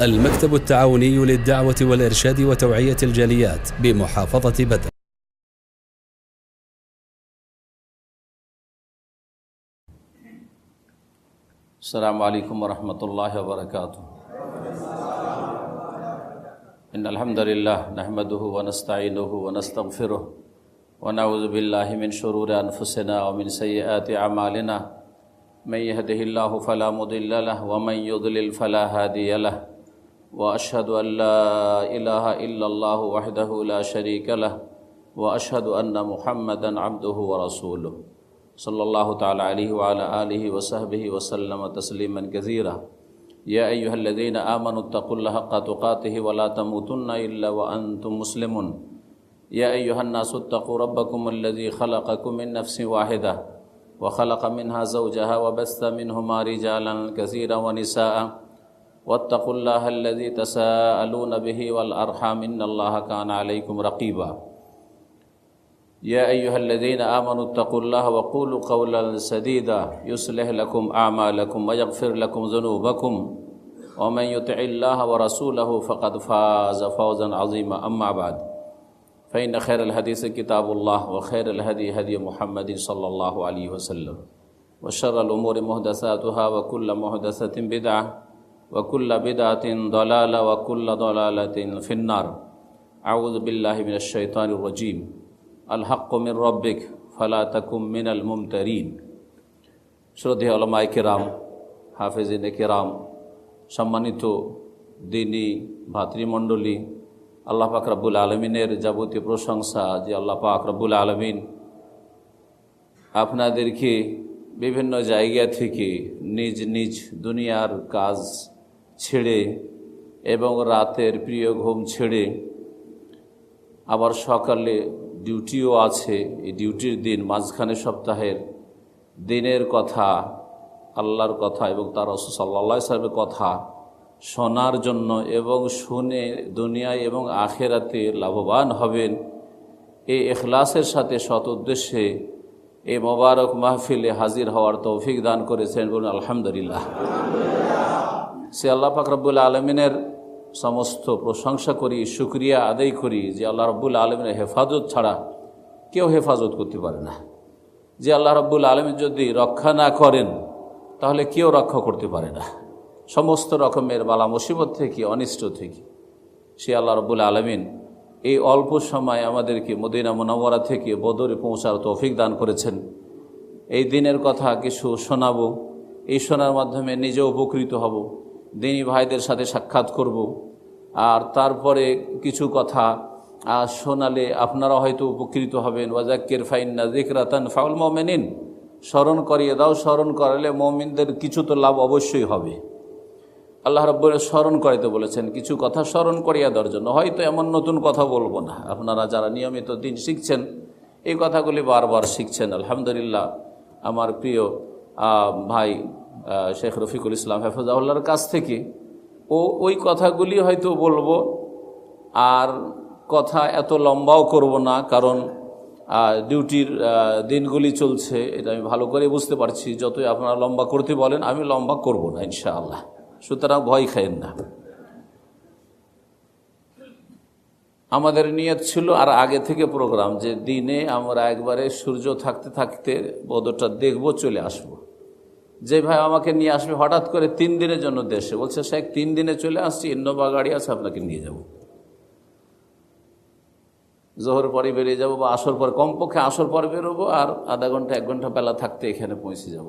المكتب التعاوني للدعوة والإرشاد وتوعية الجاليات بمحافظة بدر. السلام عليكم ورحمة الله وبركاته. إن الحمد لله نحمده ونستعينه ونستغفره ونعوذ بالله من شرور أنفسنا ومن سيئات أعمالنا من يهده الله فلا مضل له ومن يضلل فلا هادي له وأشهد أن لا إله إلا الله وحده لا شريك له وأشهد أن محمدا عبده ورسوله صلى الله تعالى عليه وعلى آله وصحبه وسلم تسليما كثيرا. يا أيها الذين آمنوا اتقوا الله حق تقاته ولا تموتن إلا وأنتم مسلمون. يا أيها الناس اتقوا ربكم الذي خلقكم من نفس واحدة وخلق منها زوجها وبث منهما رجالا كثيرا ونساء واتقوا الله الذي تساءلون به والأرحام إن الله كان عليكم رقيبا. يا أيها الذين آمنوا اتقوا الله وقولوا قولا سديدا يصلح لكم أعمالكم ويغفر لكم ذنوبكم ومن يطع الله ورسوله فقد فاز فوزا عظيما. أما بعد فإن خير الحديث كتاب الله وخير الهدي هدي محمد صلى الله عليه وسلم وشر الأمور محدثاتها وكل محدثة بدعة وكل بدعة ضلالة وكل ضلالة في النار. أعوذ بالله من الشيطان الرجيم. الحق من ربك فلا تكن من الممترين. শ্রদ্ধেয় উলামায়ে কেরাম, হাফেজিনে কেরাম, সম্মানিত দ্বীনি ভাতৃমণ্ডলী, আল্লাহ পাক রব্বুল আলমিনের যাবতীয় প্রশংসা যে আল্লাহ পাক রব্বুল আলমিন আপনাদেরকে বিভিন্ন জায়গা থেকে নিজ নিজ দুনিয়ার কাজ ছেড়ে এবং রাতের প্রিয় ঘুম ছেড়ে আবার সকালে ডিউটিও আছে, এই ডিউটির দিন, মাঝখানে সপ্তাহের দিনের কথা, আল্লাহর কথা এবং তার রাসূল সাল্লাল্লাহু আলাইহি ওয়াসাল্লামের কথা শোনার জন্য এবং শুনে দুনিয়ায় এবং আখেরাতে লাভবান হবেন, এই ইখলাসের সাথে সৎ উদ্দেশ্যে এই মোবারক মাহফিলে হাজির হওয়ার তৌফিক দান করেছেন, বলুন আলহামদুলিল্লাহ। সে আল্লাহ পাক রব্বুল আলমিনের সমস্ত প্রশংসা করি, শুকরিয়া আদায় করি যে আল্লাহ রব্বুল আলমিনের হেফাজত ছাড়া কেউ হেফাজত করতে পারে না। যে আল্লাহ রব্বুল আলমিন যদি রক্ষা না করেন তাহলে কেউ রক্ষা করতে পারে না। সমস্ত রকমের বালা মুসিবত থেকে, অনিষ্ট থেকে সে আল্লাহ রব্বুল আলমিন এই অল্প সময় আমাদেরকে মদিনা মুনাওয়ারা থেকে বদরে পৌঁছার তৌফিক দান করেছেন। এই দিনের কথা কিছু শোনাবো, এই শোনার মাধ্যমে নিজে উপকৃত হব, দিনী ভাইদের সাথে সাক্ষাৎ করব, আর তারপরে কিছু কথা শোনালে আপনারা হয়তো উপকৃত হবেন। ওয়াজাক্কির ফাইন্না যিকরা তানফাউল মুমিনিন, স্মরণ করিয়ে দাও, স্মরণ করালে মুমিনদের কিছু তো লাভ অবশ্যই হবে। আল্লাহ রাব্বুল স্মরণ করাইতে বলেছেন, কিছু কথা স্মরণ করিয়ে দেওয়ার জন্য। হয়তো এমন নতুন কথা বলবো না, আপনারা যারা নিয়মিত দিন শিখছেন এই কথাগুলি বারবার শিখছেন। আলহামদুলিল্লাহ, আমার প্রিয় ভাই শেখ রফিকুল ইসলাম হাফেজাহুল্লাহর কাছ থেকে ওই কথাগুলি হয়তো বলবো, আর কথা এত লম্বাও করব না, কারণ ডিউটির দিনগুলি চলছে, এটা আমি ভালো করে বুঝতে পারছি। যতই আপনারা লম্বা করতে বলেন আমি লম্বা করব না ইনশাআল্লাহ, সুতরাং ভয় খাইয়েন না। আমাদের নিয়ত ছিল আর আগে থেকে প্রোগ্রাম যে দিনে আমরা একবারে সূর্য থাকতে থাকতে বদরটা দেখব, চলে আসব। যে ভাই আমাকে নিয়ে আসবে হঠাৎ করে 3 দিনের জন্য দেশে, বলছে শেখ 3 দিনে চলে আসছি, ইনোভা গাড়ি আছে, আপনাকে নিয়ে যাব। জোহর পরে বেরিয়ে যাব বা আসর পর, কমপক্ষে আসর পর বেরোবো, আর আধা ঘন্টা 1 ঘন্টা বেলা থাকতে এখানে পৌঁছে যাব।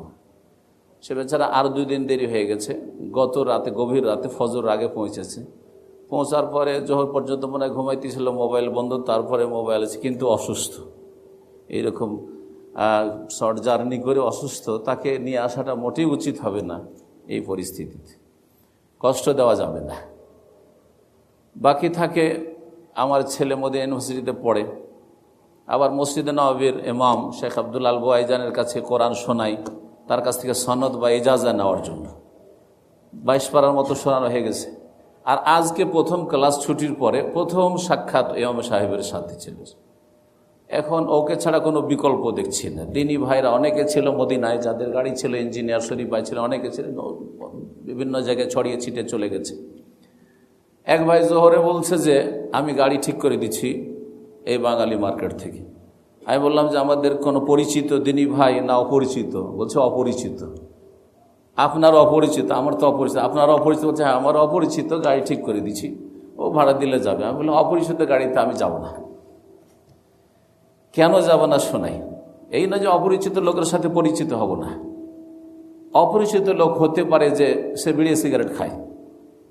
সে বেচারা আর 2 দিন দেরি হয়ে গেছে, গত রাতে গভীর রাতে ফজর আগে পৌঁছেছে। পৌঁছার পরে জোহর পর্যন্ত মনে হয় ঘুমাইতেছিল, মোবাইল বন্ধ, তারপরে মোবাইল আছে, কিন্তু অসুস্থ। এইরকম শর্ট জার্নি করে অসুস্থ, তাকে নিয়ে আসাটা মোটেই উচিত হবে না। এই পরিস্থিতিতে কষ্ট দেওয়া যাবে না। বাকি থাকে আমার ছেলে মদিনা ইউনিভার্সিটিতে পড়ে, আবার মসজিদে নববীর ইমাম শেখ আব্দুল আল বুয়াইজানের কাছে কোরআন শোনাই, তার কাছ থেকে সনদ বা ইজাজা নেওয়ার জন্য 22 পারার মতো শোনানো হয়ে গেছে। আর আজকে প্রথম ক্লাস ছুটির পরে প্রথম সাক্ষাৎ ইমাম সাহেবের সাথে ছিল। এখন ওকে ছাড়া কোনো বিকল্প দেখছি না। দিনী ভাইরা অনেকে ছিল মদিনায়, যাদের গাড়ি ছিল, ইঞ্জিনিয়ার শরীফ ভাই ছিল, অনেকে ছিলেন, বিভিন্ন জায়গায় ছড়িয়ে ছিটে চলে গেছে। এক ভাই জোহরে বলছে যে আমি গাড়ি ঠিক করে দিচ্ছি এই বাঙালি মার্কেট থেকে। আমি বললাম যে আমাদের কোনো পরিচিত দিনী ভাই না অপরিচিত? বলছে অপরিচিত। আপনার অপরিচিত? আমার তো অপরিচিত। আপনার অপরিচিত? বলছে হ্যাঁ আমার অপরিচিত, গাড়ি ঠিক করে দিচ্ছি, ও ভাড়া দিলে যাবে। আমি বললাম অপরিচিত গাড়িতে আমি যাব না। কেন যাব না শোনাই। এই না যে অপরিচিত লোকের সাথে পরিচিত হব না। অপরিচিত লোক হতে পারে যে সে বিড়ি সিগারেট খায়,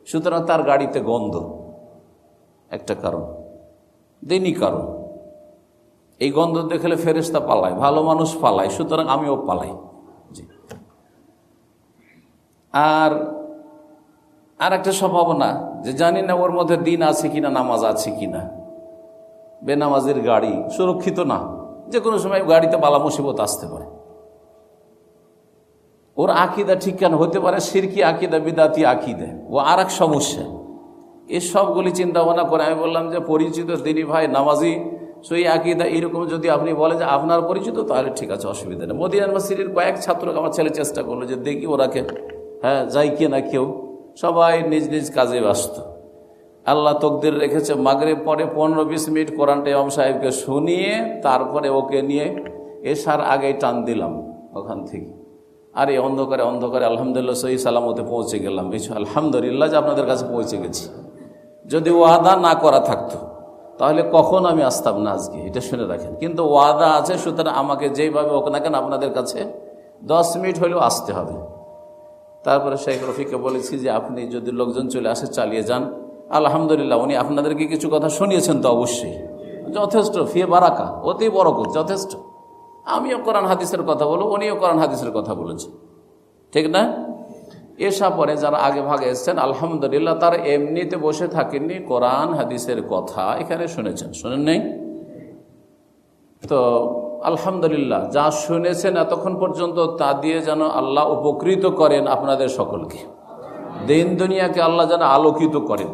সুতরাং তার গাড়িতে গন্ধ, একটা কারণ, দিনই কারণ। এই গন্ধ দেখলে ফেরেশতা পালায়, ভালো মানুষ পালায়, সুতরাং আমিও পালাই। আর একটা সম্ভাবনা যে জানি না ওর মধ্যে দিন আছে কিনা, নামাজ আছে কিনা। বেনামাজির গাড়ি সুরক্ষিত না, যে কোনো সময় গাড়িতে বালা মুসিবত আসতে পারে। ওর আকিদা ঠিক কেন হতে পারে, শিরকি আকিদা, বিদাতি আকিদা, ও আর এক সমস্যা। এই সবগুলি চিন্তা ভাবনা করে আমি বললাম যে পরিচিত দিনী ভাই নামাজি সই আকিদা এরকম যদি আপনি বলেন যে আপনার পরিচিত, তাহলে ঠিক আছে, অসুবিধা নেই। মদিনা ইউনিভার্সিটির কয়েক ছাত্র আমার ছেলে চেষ্টা করলো যে দেখি ওরাকে যাই কি না, কেউ সবাই নিজ নিজ কাজে ব্যস্ত। আল্লাহ তকদির রেখেছে মাগরিব পরে 15-20 মিনিট কোরআনটা ইমাম সাহেবকে শুনিয়ে তারপরে ওকে নিয়ে এশার আগেই টান দিলাম ওখান থেকে। আর এই অন্ধকারে আলহামদুলিল্লাহ সহি সালামতে পৌঁছে গেলাম। আলহামদুলিল্লাহ যে আপনাদের কাছে পৌঁছে গেছি। যদি ওয়াদা না করা থাকতো তাহলে কখন আমি আসতাম না আজকে, এটা শুনে রাখেন। কিন্তু ওয়াদা আছে, সুতরাং আমাকে যেইভাবে হোক না কেন আপনাদের কাছে 10 মিনিট হলেও আসতে হবে। তারপরে শেখ রফিককে বলেছি যে আপনি যদি লোকজন চলে আসে চালিয়ে যান। আলহামদুলিল্লাহ উনি আপনাদেরকে কিছু কথা শুনিয়েছেন তো অবশ্যই, যথেষ্ট, ফিয়ে বারাকা, অতি বরকত, যথেষ্ট। আমিও কোরআন হাদিসের কথা বলবো, উনিও কোরআন হাদিসের কথা বলেছেন, ঠিক না? এসা পরে যারা আগে ভাগে এসছেন আলহামদুলিল্লাহ তারা এমনিতে বসে থাকেননি, কোরআন হাদিসের কথা এখানে শুনেছেন, শোনেন নাই? তো আলহামদুলিল্লাহ যা শুনেছেন এতক্ষণ পর্যন্ত তা দিয়ে যেন আল্লাহ উপকৃত করেন আপনাদের সকলকে। দিন দুনিয়াকে আল্লাহ যেন আলোকিত করেন,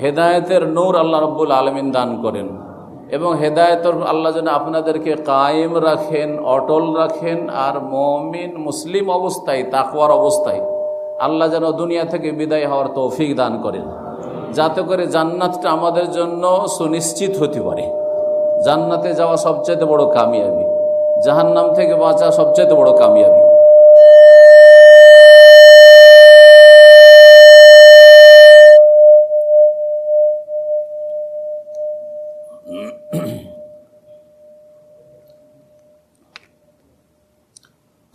হেদায়েতের নূর আল্লাহ রাব্বুল আলামিন দান করেন, এবং হেদায়েতের আল্লাহ যেন আপনাদেরকে কায়েম রাখেন, অটল রাখেন। আর মুমিন মুসলিম অবস্থায়, তাকওয়ার অবস্থায় আল্লাহ যেন দুনিয়া থেকে বিদায় হওয়ার তৌফিক দান করেন, যাতে করে জান্নাতটা আমাদের জন্য সুনিশ্চিত হতে পারে। জান্নাতে যাওয়া সবচেয়ে বড় কামিয়াবি, জাহান্নাম থেকে বাঁচা সবচেয়ে বড় কামিয়াবি।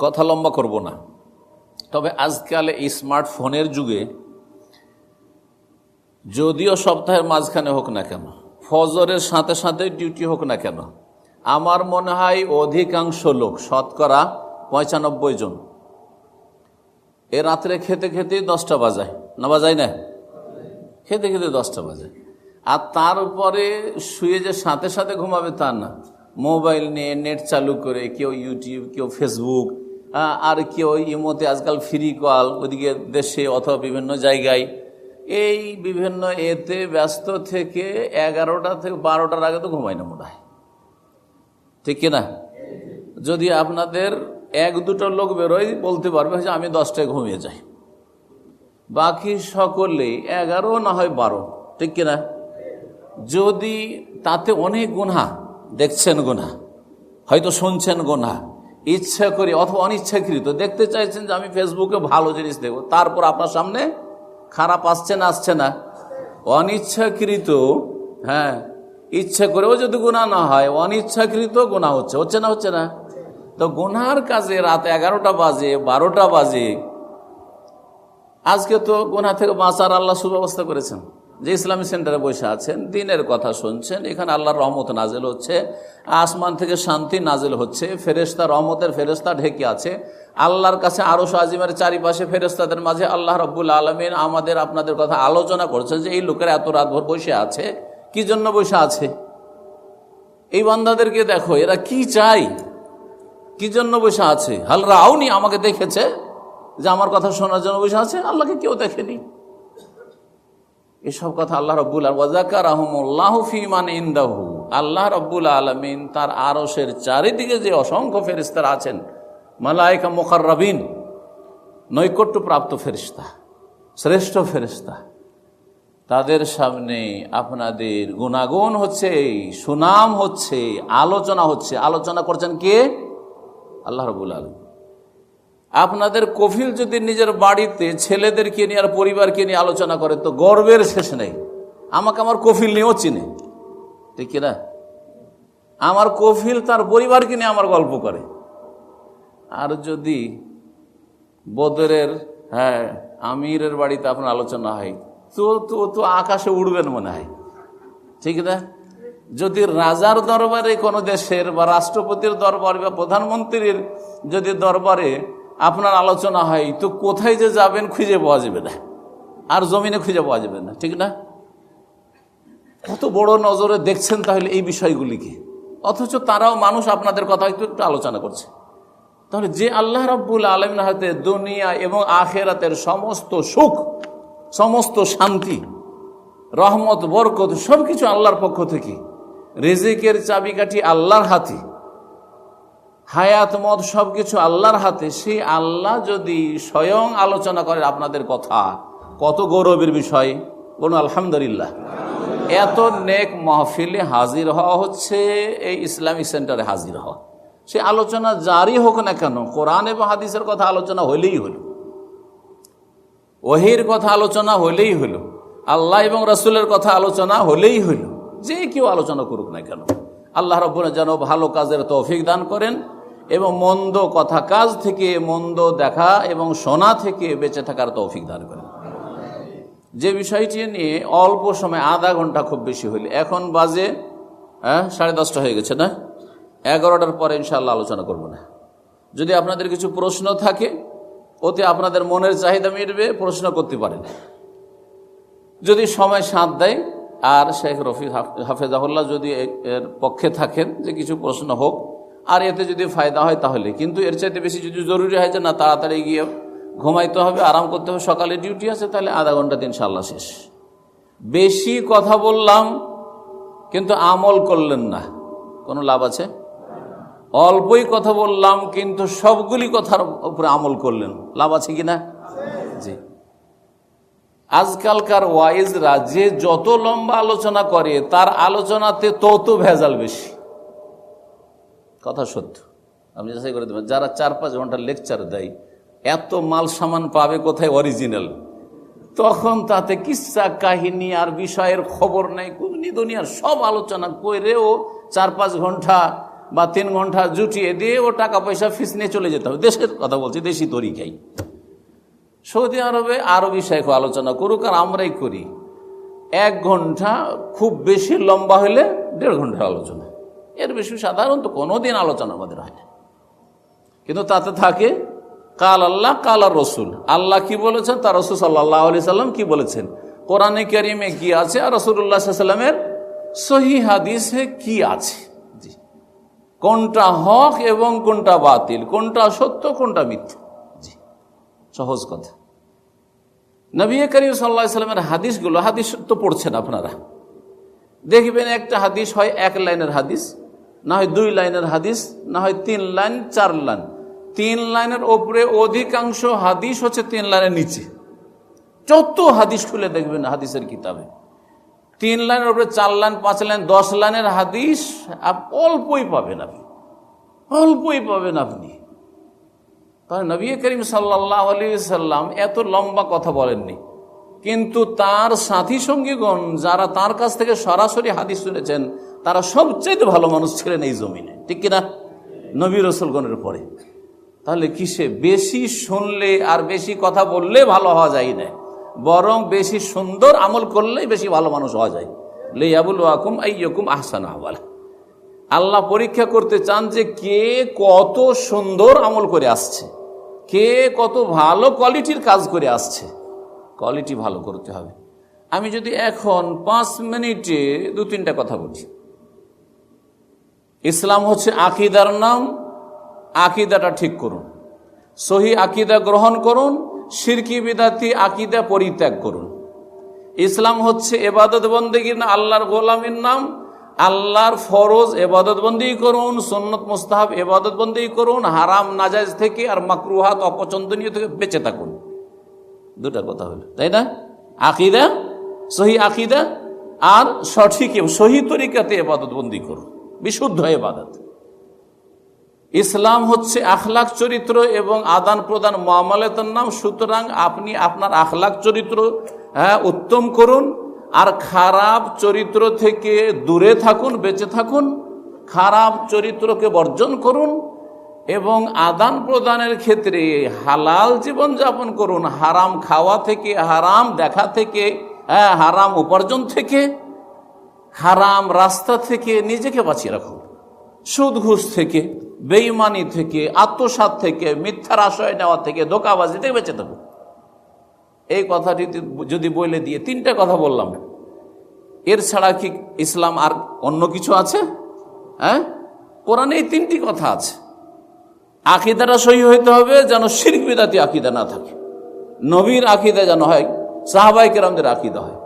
কথা লম্বা করব না, তবে আজকাল এই স্মার্টফোনের যুগে যদিও সপ্তাহের মাঝখানে হোক না কেন, ফজরের সাথে সাথে ডিউটি হোক না কেন, আমার মনে হয় অধিকাংশ লোক, শতকরা 95 জন, এ রাত্রে খেতে খেতে 10টা বাজায় না, বাজায় না? খেতে খেতে 10টা বাজায়। আর তারপরে শুয়ে যে সাথে সাথে ঘুমাবে তা না, মোবাইল নিয়ে নেট চালু করে, কেউ ইউটিউব, কেউ ফেসবুক, আর কেউ ইমোতে আজকাল ফ্রি কল, ওদিকে দেশে অথবা বিভিন্ন জায়গায়, এই বিভিন্ন এতে ব্যস্ত থেকে 11টা থেকে 12টার আগে তো ঘুমায় না মনে হয়, ঠিক কিনা? যদি আপনাদের 1-2টা লোক বেরোয় বলতে পারবে যে আমি 10টায় ঘুমিয়ে যাই, বাকি সকলেই 11 না হয় 12, ঠিক কিনা? যদি তাতে অনেক গুনাহ দেখছেন, গুনাহ হয়তো শুনছেন, গুনাহ ইচ্ছা করে অথবা অনিচ্ছাকৃত দেখতে চাইছেন যে আমি ফেসবুকে ভালো জিনিস দেখব, তারপর আপনার সামনে খারাপ আসছে না, আসছে না? অনিচ্ছাকৃত, ইচ্ছা করেও যদি গুনাহ না হয়, অনিচ্ছাকৃত গুনাহ হচ্ছে, হচ্ছে না? হচ্ছে না? তো গুনাহর কাজে রাত 11টা বাজে, 12টা বাজে। আজকে তো গুনাহ থেকে বাঁচার আল্লাহ সুব্যবস্থা করেছেন, যে ইসলামী সেন্টারে বসে আছেন, দিনের কথা শুনছেন, এখানে আল্লাহর রহমত নাজেল হচ্ছে, আসমান থেকে শান্তি নাজেল হচ্ছে, ফেরেশতা, রহমতের ফেরেশতা ঢেকে আছে আল্লাহর কাছে। আরশ আজিমের চারিপাশে ফেরেশতাদের মাঝে আল্লাহ রাব্বুল আলামিন আমাদের আপনাদের কথা আলোচনা করছেন যে এই লোকেরা এত রাতভর বসে আছে, কি জন্য বসে আছে? এই বান্দাদেরকে দেখো, এরা কি চাই, কি জন্য বসে আছে? হাল রাউনি, আমাকে দেখেছে যে আমার কথা শোনার জন্য বসে আছে, আল্লাহকে কেউ দেখেনি। এসব কথা আল্লাহ রাব্বুল ওয়াযাকারাহুমুল্লাহু ফী মান ইনদাহু, আল্লাহ রাব্বুল আলামিন তার আরশের চারিদিকে যে অসংখ্য ফেরেশতারা আছেন, মালায়েকা মুকাররাবিন, নৈকট্যপ্রাপ্ত ফেরেশতা, শ্রেষ্ঠ ফেরেশতা, তাদের সামনে আপনাদের গুণাগুণ হচ্ছে, সুনাম হচ্ছে, আলোচনা হচ্ছে। আলোচনা করছেন কে? আল্লাহ রাব্বুল আলামিন। আপনাদের কফিল যদি নিজের বাড়িতে ছেলেদেরকে নিয়ে আর পরিবারকে নিয়ে আলোচনা করে তো গর্বের শেষ নেই। আমাকে আমার কফিল নিয়েও চিনে, ঠিক কিনা? আমার কফিল তার পরিবারকে নিয়ে আমার গল্প করে। আর যদি বদরের আমিরের বাড়িতে আপনার আলোচনা হয় তো তো তো আকাশে উড়বেন মনে হয়, ঠিক না? যদি রাজার দরবারে কোনো দেশের বা রাষ্ট্রপতির দরবারে বা প্রধানমন্ত্রীর যদি দরবারে আপনার আলোচনা হয় তো কোথায় যে যাবেন খুঁজে পাওয়া যাবে না, আর জমিনে খুঁজে পাওয়া যাবে না, ঠিক না? কত বড় নজরে দেখছেন তাহলে এই বিষয়গুলিকে, অথচ তারাও মানুষ আপনাদের কথা একটু একটু আলোচনা করছে। তাহলে যে আল্লাহ রাব্বুল আলামিন হাতে দুনিয়া এবং আখিরাতের সমস্ত সুখ, সমস্ত শান্তি, রহমত, বরকত সবকিছু আল্লাহর পক্ষ থেকে, রিজিকের চাবিকাঠি আল্লাহর হাতে, হায়াত মত সবকিছু আল্লাহর হাতে, সেই আল্লাহ যদি স্বয়ং আলোচনা করে আপনাদের কথা, কত গৌরবের বিষয়। বলুন আলহামদুলিল্লাহ। এত নেক মাহফিলে হাজির হওয়া হচ্ছে, এই ইসলামিক সেন্টারে হাজির হওয়া, সে আলোচনা জারি হোক না কেন, কোরআন এবং হাদিসের কথা আলোচনা হলেই হলো, ওহির কথা আলোচনা হলেই হলো, আল্লাহ এবং রাসূলের কথা আলোচনা হলেই হলো, যে কেউ আলোচনা করুক না কেন। আল্লাহ রাব্বুল যেন ভালো কাজের তৌফিক দান করেন এবং মন্দ কথা কাজ থেকে, মন্দ দেখা এবং শোনা থেকে বেঁচে থাকার তৌফিক দান করেন। যে বিষয়টি নিয়ে অল্প সময়, আধা ঘন্টা খুব বেশি হইলে, এখন বাজে 10:30 হয়ে গেছে না, 11টার পরে ইনশাআল্লাহ আলোচনা করব না। যদি আপনাদের কিছু প্রশ্ন থাকে, ওতে আপনাদের মনের চাহিদা মিটবে, প্রশ্ন করতে পারেন। যদি সময় সাথ দেয় আর শেখ রফিক হাফেজাহুল্লাহ যদি এর পক্ষে থাকেন যে কিছু প্রশ্ন হোক, আর এতে যদি ফায়দা হয় তাহলে, কিন্তু এর চাইতে বেশি যদি জরুরি হয় যে না তাড়াতাড়ি গিয়ে ঘুমাইতে হবে, আরাম করতে হবে, সকালে ডিউটি আছে, তাহলে আধা ঘন্টাতে ইনশাআল্লাহ শেষ। বেশি কথা বললাম কিন্তু আমল করলেন না, কোনো লাভ আছে? অল্পই কথা বললাম কিন্তু সবগুলি কথার উপরে আমল করলেন, লাভ আছে কিনা? জি। আজকালকার ওয়াইজরা যে যত লম্বা আলোচনা করে তার আলোচনাতে তত ভেজাল বেশি, কথা সত্য। আপনি যাচাই করে দেবেন, যারা 4-5 ঘন্টার লেকচার দেয় এত মাল সামান পাবে কোথায় অরিজিনাল? তখন তাতে কিসসা কাহিনী আর বিষয়ের খবর নেই, কুদনি দুনিয়ার সব আলোচনা করেও 4-5 ঘন্টা বা 3 ঘন্টা জুটিয়ে দিয়ে ও টাকা পয়সা ফিস নিয়ে চলে যেতে হবে। দেশের কথা বলছি, দেশি তরিকাই। সৌদি আরবে আরো বিষয় আলোচনা করুক আর আমরাই করি, 1 ঘন্টা খুব বেশি, লম্বা হলে 1.5 ঘন্টার আলোচনা, এর বেশি সাধারণত কোনোদিন আলোচনা আমাদের হয় না। কিন্তু তাতে থাকে কাল আল্লাহ কাল আর রসুল, আল্লাহ কি বলেছেন, তার রসুল সাল্লাল্লাহু আলাইহি সাল্লাম কি বলেছেন, কোরআনে কারিমে কি আছে আর রাসূলুল্লাহ সাল্লাল্লাহু আলাইহি সাল্লামের সহিহ হাদিসে কি আছে, কোনটা হক এবং কোনটা বাতিল, কোনটা সত্য কোনটা মিথ্যা। জি, সহজ কথা। নবী করিম সাল্লাল্লাহু আলাইহি সাল্লামের হাদিসগুলো, হাদিস তো পড়ছেন আপনারা, দেখবেন একটা হাদিস হয় 1 লাইনের হাদিস, না হয় 2 লাইনের হাদিস, না হয় 3 লাইন 4 লাইন। 3 লাইনের ওপরে অধিকাংশ হাদিস হচ্ছে 3 লাইনের নিচে। যত হাদিস খুলে দেখবেন হাদিসের কিতাবে 3 লাইনের ওপরে 4 লাইন 5 লাইন 10 লাইনের হাদিস অল্পই পাবেন আপনি, অল্পই পাবেন আপনি। তাহলে নবী করিম সাল্লাল্লাহু আলাইহি সাল্লাম এত লম্বা কথা বলেননি, কিন্তু তার সাথী সঙ্গীগণ যারা তার কাছ থেকে সরাসরি হাদিস শুনেছেন তারা সবচেয়ে ভালো মানুষ ছিলেন এই জমিনে, ঠিক কিনা? নবী রাসূলগণের পরে। তাহলে কিসে বেশি শুনলে আর বেশি কথা বললে ভালো হওয়া যায় না, বরং বেশি সুন্দর আমল করলেই বেশি ভালো মানুষ হওয়া যায়। লিয়াবলুয়াকুম আইয়ুকুম আহসানু আমালা। আল্লাহ পরীক্ষা করতে চান যে কে কত সুন্দর আমল করে আসছে, কে কত ভালো কোয়ালিটির কাজ করে আসছে। কোয়ালিটি ভালো করতে হবে। আমি যদি এখন 5 মিনিটে 2-3টা কথা বলি। ইসলাম হচ্ছে আকীদার নাম, আকীদাটা ঠিক করুন, সহি আকীদা গ্রহণ করুন, শিরকি বিদাতি আকীদা পরিত্যাগ করুন। ইসলাম হচ্ছে ইবাদত বন্দেগীর না, আল্লাহর গোলামীর নাম, আল্লাহর ফরজ ইবাদত বন্দেগী করুন, সুন্নত মুস্তাহাব ইবাদত বন্দেগী করুন, হারাম নাজায়েজ থেকে আর মাকরুহাত অপছন্দনীয় থেকে বেঁচে থাকুন। 2টা কথা হলো, তাই না? আকীদা সহি আকিদা আর সঠিক সহি তরিকাতে ইবাদত বন্দি করুন, বিশুদ্ধ ইবাদত। ইসলাম হচ্ছে আখলাক চরিত্র এবং আদান প্রদান মুআমালাতের নাম। সুতরাং আপনি আপনার আখলাক চরিত্র উত্তম করুন, আর খারাপ চরিত্র থেকে দূরে থাকুন, বেঁচে থাকুন, খারাপ চরিত্রকে বর্জন করুন এবং আদান প্রদানের ক্ষেত্রে হালাল জীবনযাপন করুন। হারাম খাওয়া থেকে, হারাম দেখা থেকে, হারাম উপার্জন থেকে, হারাম রাস্তা থেকে নিজেকে বাঁচিয়ে রাখুন। সুদ ঘুষ থেকে, বেঈমানি থেকে, আত্মসাৎ থেকে, মিথ্যার আশ্রয় নেওয়া থেকে, ধোঁকাবাজি থেকে বেঁচে থাকুন। এই কথাটি যদি বলে দিয়ে 3টে কথা বললাম, এর ছাড়া কি ইসলাম আর অন্য কিছু আছে? কোরআনে এই 3টি কথা আছে। আকিদাটা সহি হইতে হবে, যেন শিরক বিদআতি আকিদা না থাকে, নবীর আকিদা যেন হয়, সাহাবায়ে কেরামদের আকিদা হয়।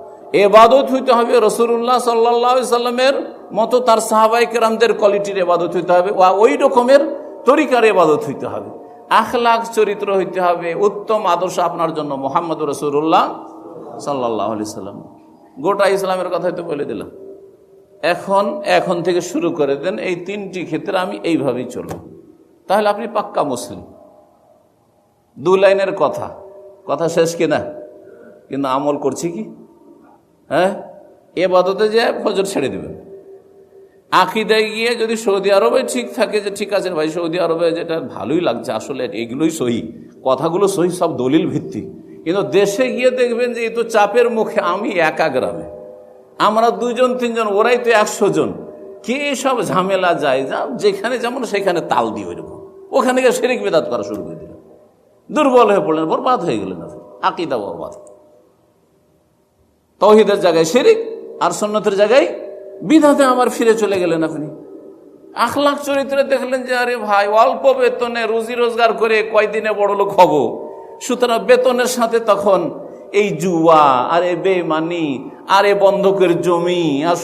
ইবাদত হইতে হবে রাসূলুল্লাহ সাল্লাল্লাহু আলাইহি সাল্লামের মতো, তার সাহাবায়ে কেরামদের কোয়ালিটির ইবাদত হইতে হবে, ওই রকমের তরিকার ইবাদত হইতে হবে। আখলাক চরিত্র হইতে হবে, উত্তম আদর্শ আপনার জন্য মুহাম্মদুর রাসূলুল্লাহ সাল্লাল্লাহু আলাইহি সাল্লাম। গোটা ইসলামের কথাই তো বলে দিলাম। এখন থেকে শুরু করে দেন, এই 3টি ক্ষেত্রে আমি এইভাবেই চলব, তাহলে আপনি পাক্কা মুসলিম। 2 লাইনের কথা শেষ কিনা? কিন্তু আমল করছি কি? ইবাদতে যে ফজর ছেড়ে দিবেন, আকিদায় গিয়ে যদি সৌদি আরবে ঠিক থাকে যে ঠিক আছে ভাই, সৌদি আরবে যেটা ভালোই লাগছে, আসলে এগুলোই সহি, কথাগুলো সহি, সব দলিল ভিত্তিক, কিন্তু দেশে গিয়ে দেখবেন যে এই তো চাপের মুখে, আমি একা গ্রামে, আমরা 2 জন 3 জন, ওরাই তো 100 জন, কে সব ঝামেলা যায়, যা যেখানে যেমন সেখানে তাল দিয়ে ওইরকম, ওখানে গিয়ে শিরক বিদআত করা শুরু করে দিলেন, দুর্বল হয়ে পড়লেন, বরবাদ হয়ে গেলেন, আকিদা বরবাদ। তাওহীদের জায়গায় শিরক আর সুন্নতের জায়গায় বিদআতে আমার ফিরে চলে গেলেন আপনি। আখলাক চরিত্রে দেখলেন যে আরে ভাই, অল্প বেতনে রুজি রোজগার করে কয়দিনে বড় লোক হব, সুতরাং বেতনের সাথে তখন এই জুয়া, আর এ বেঈমানি, আর এ বন্ধকের জমি, আর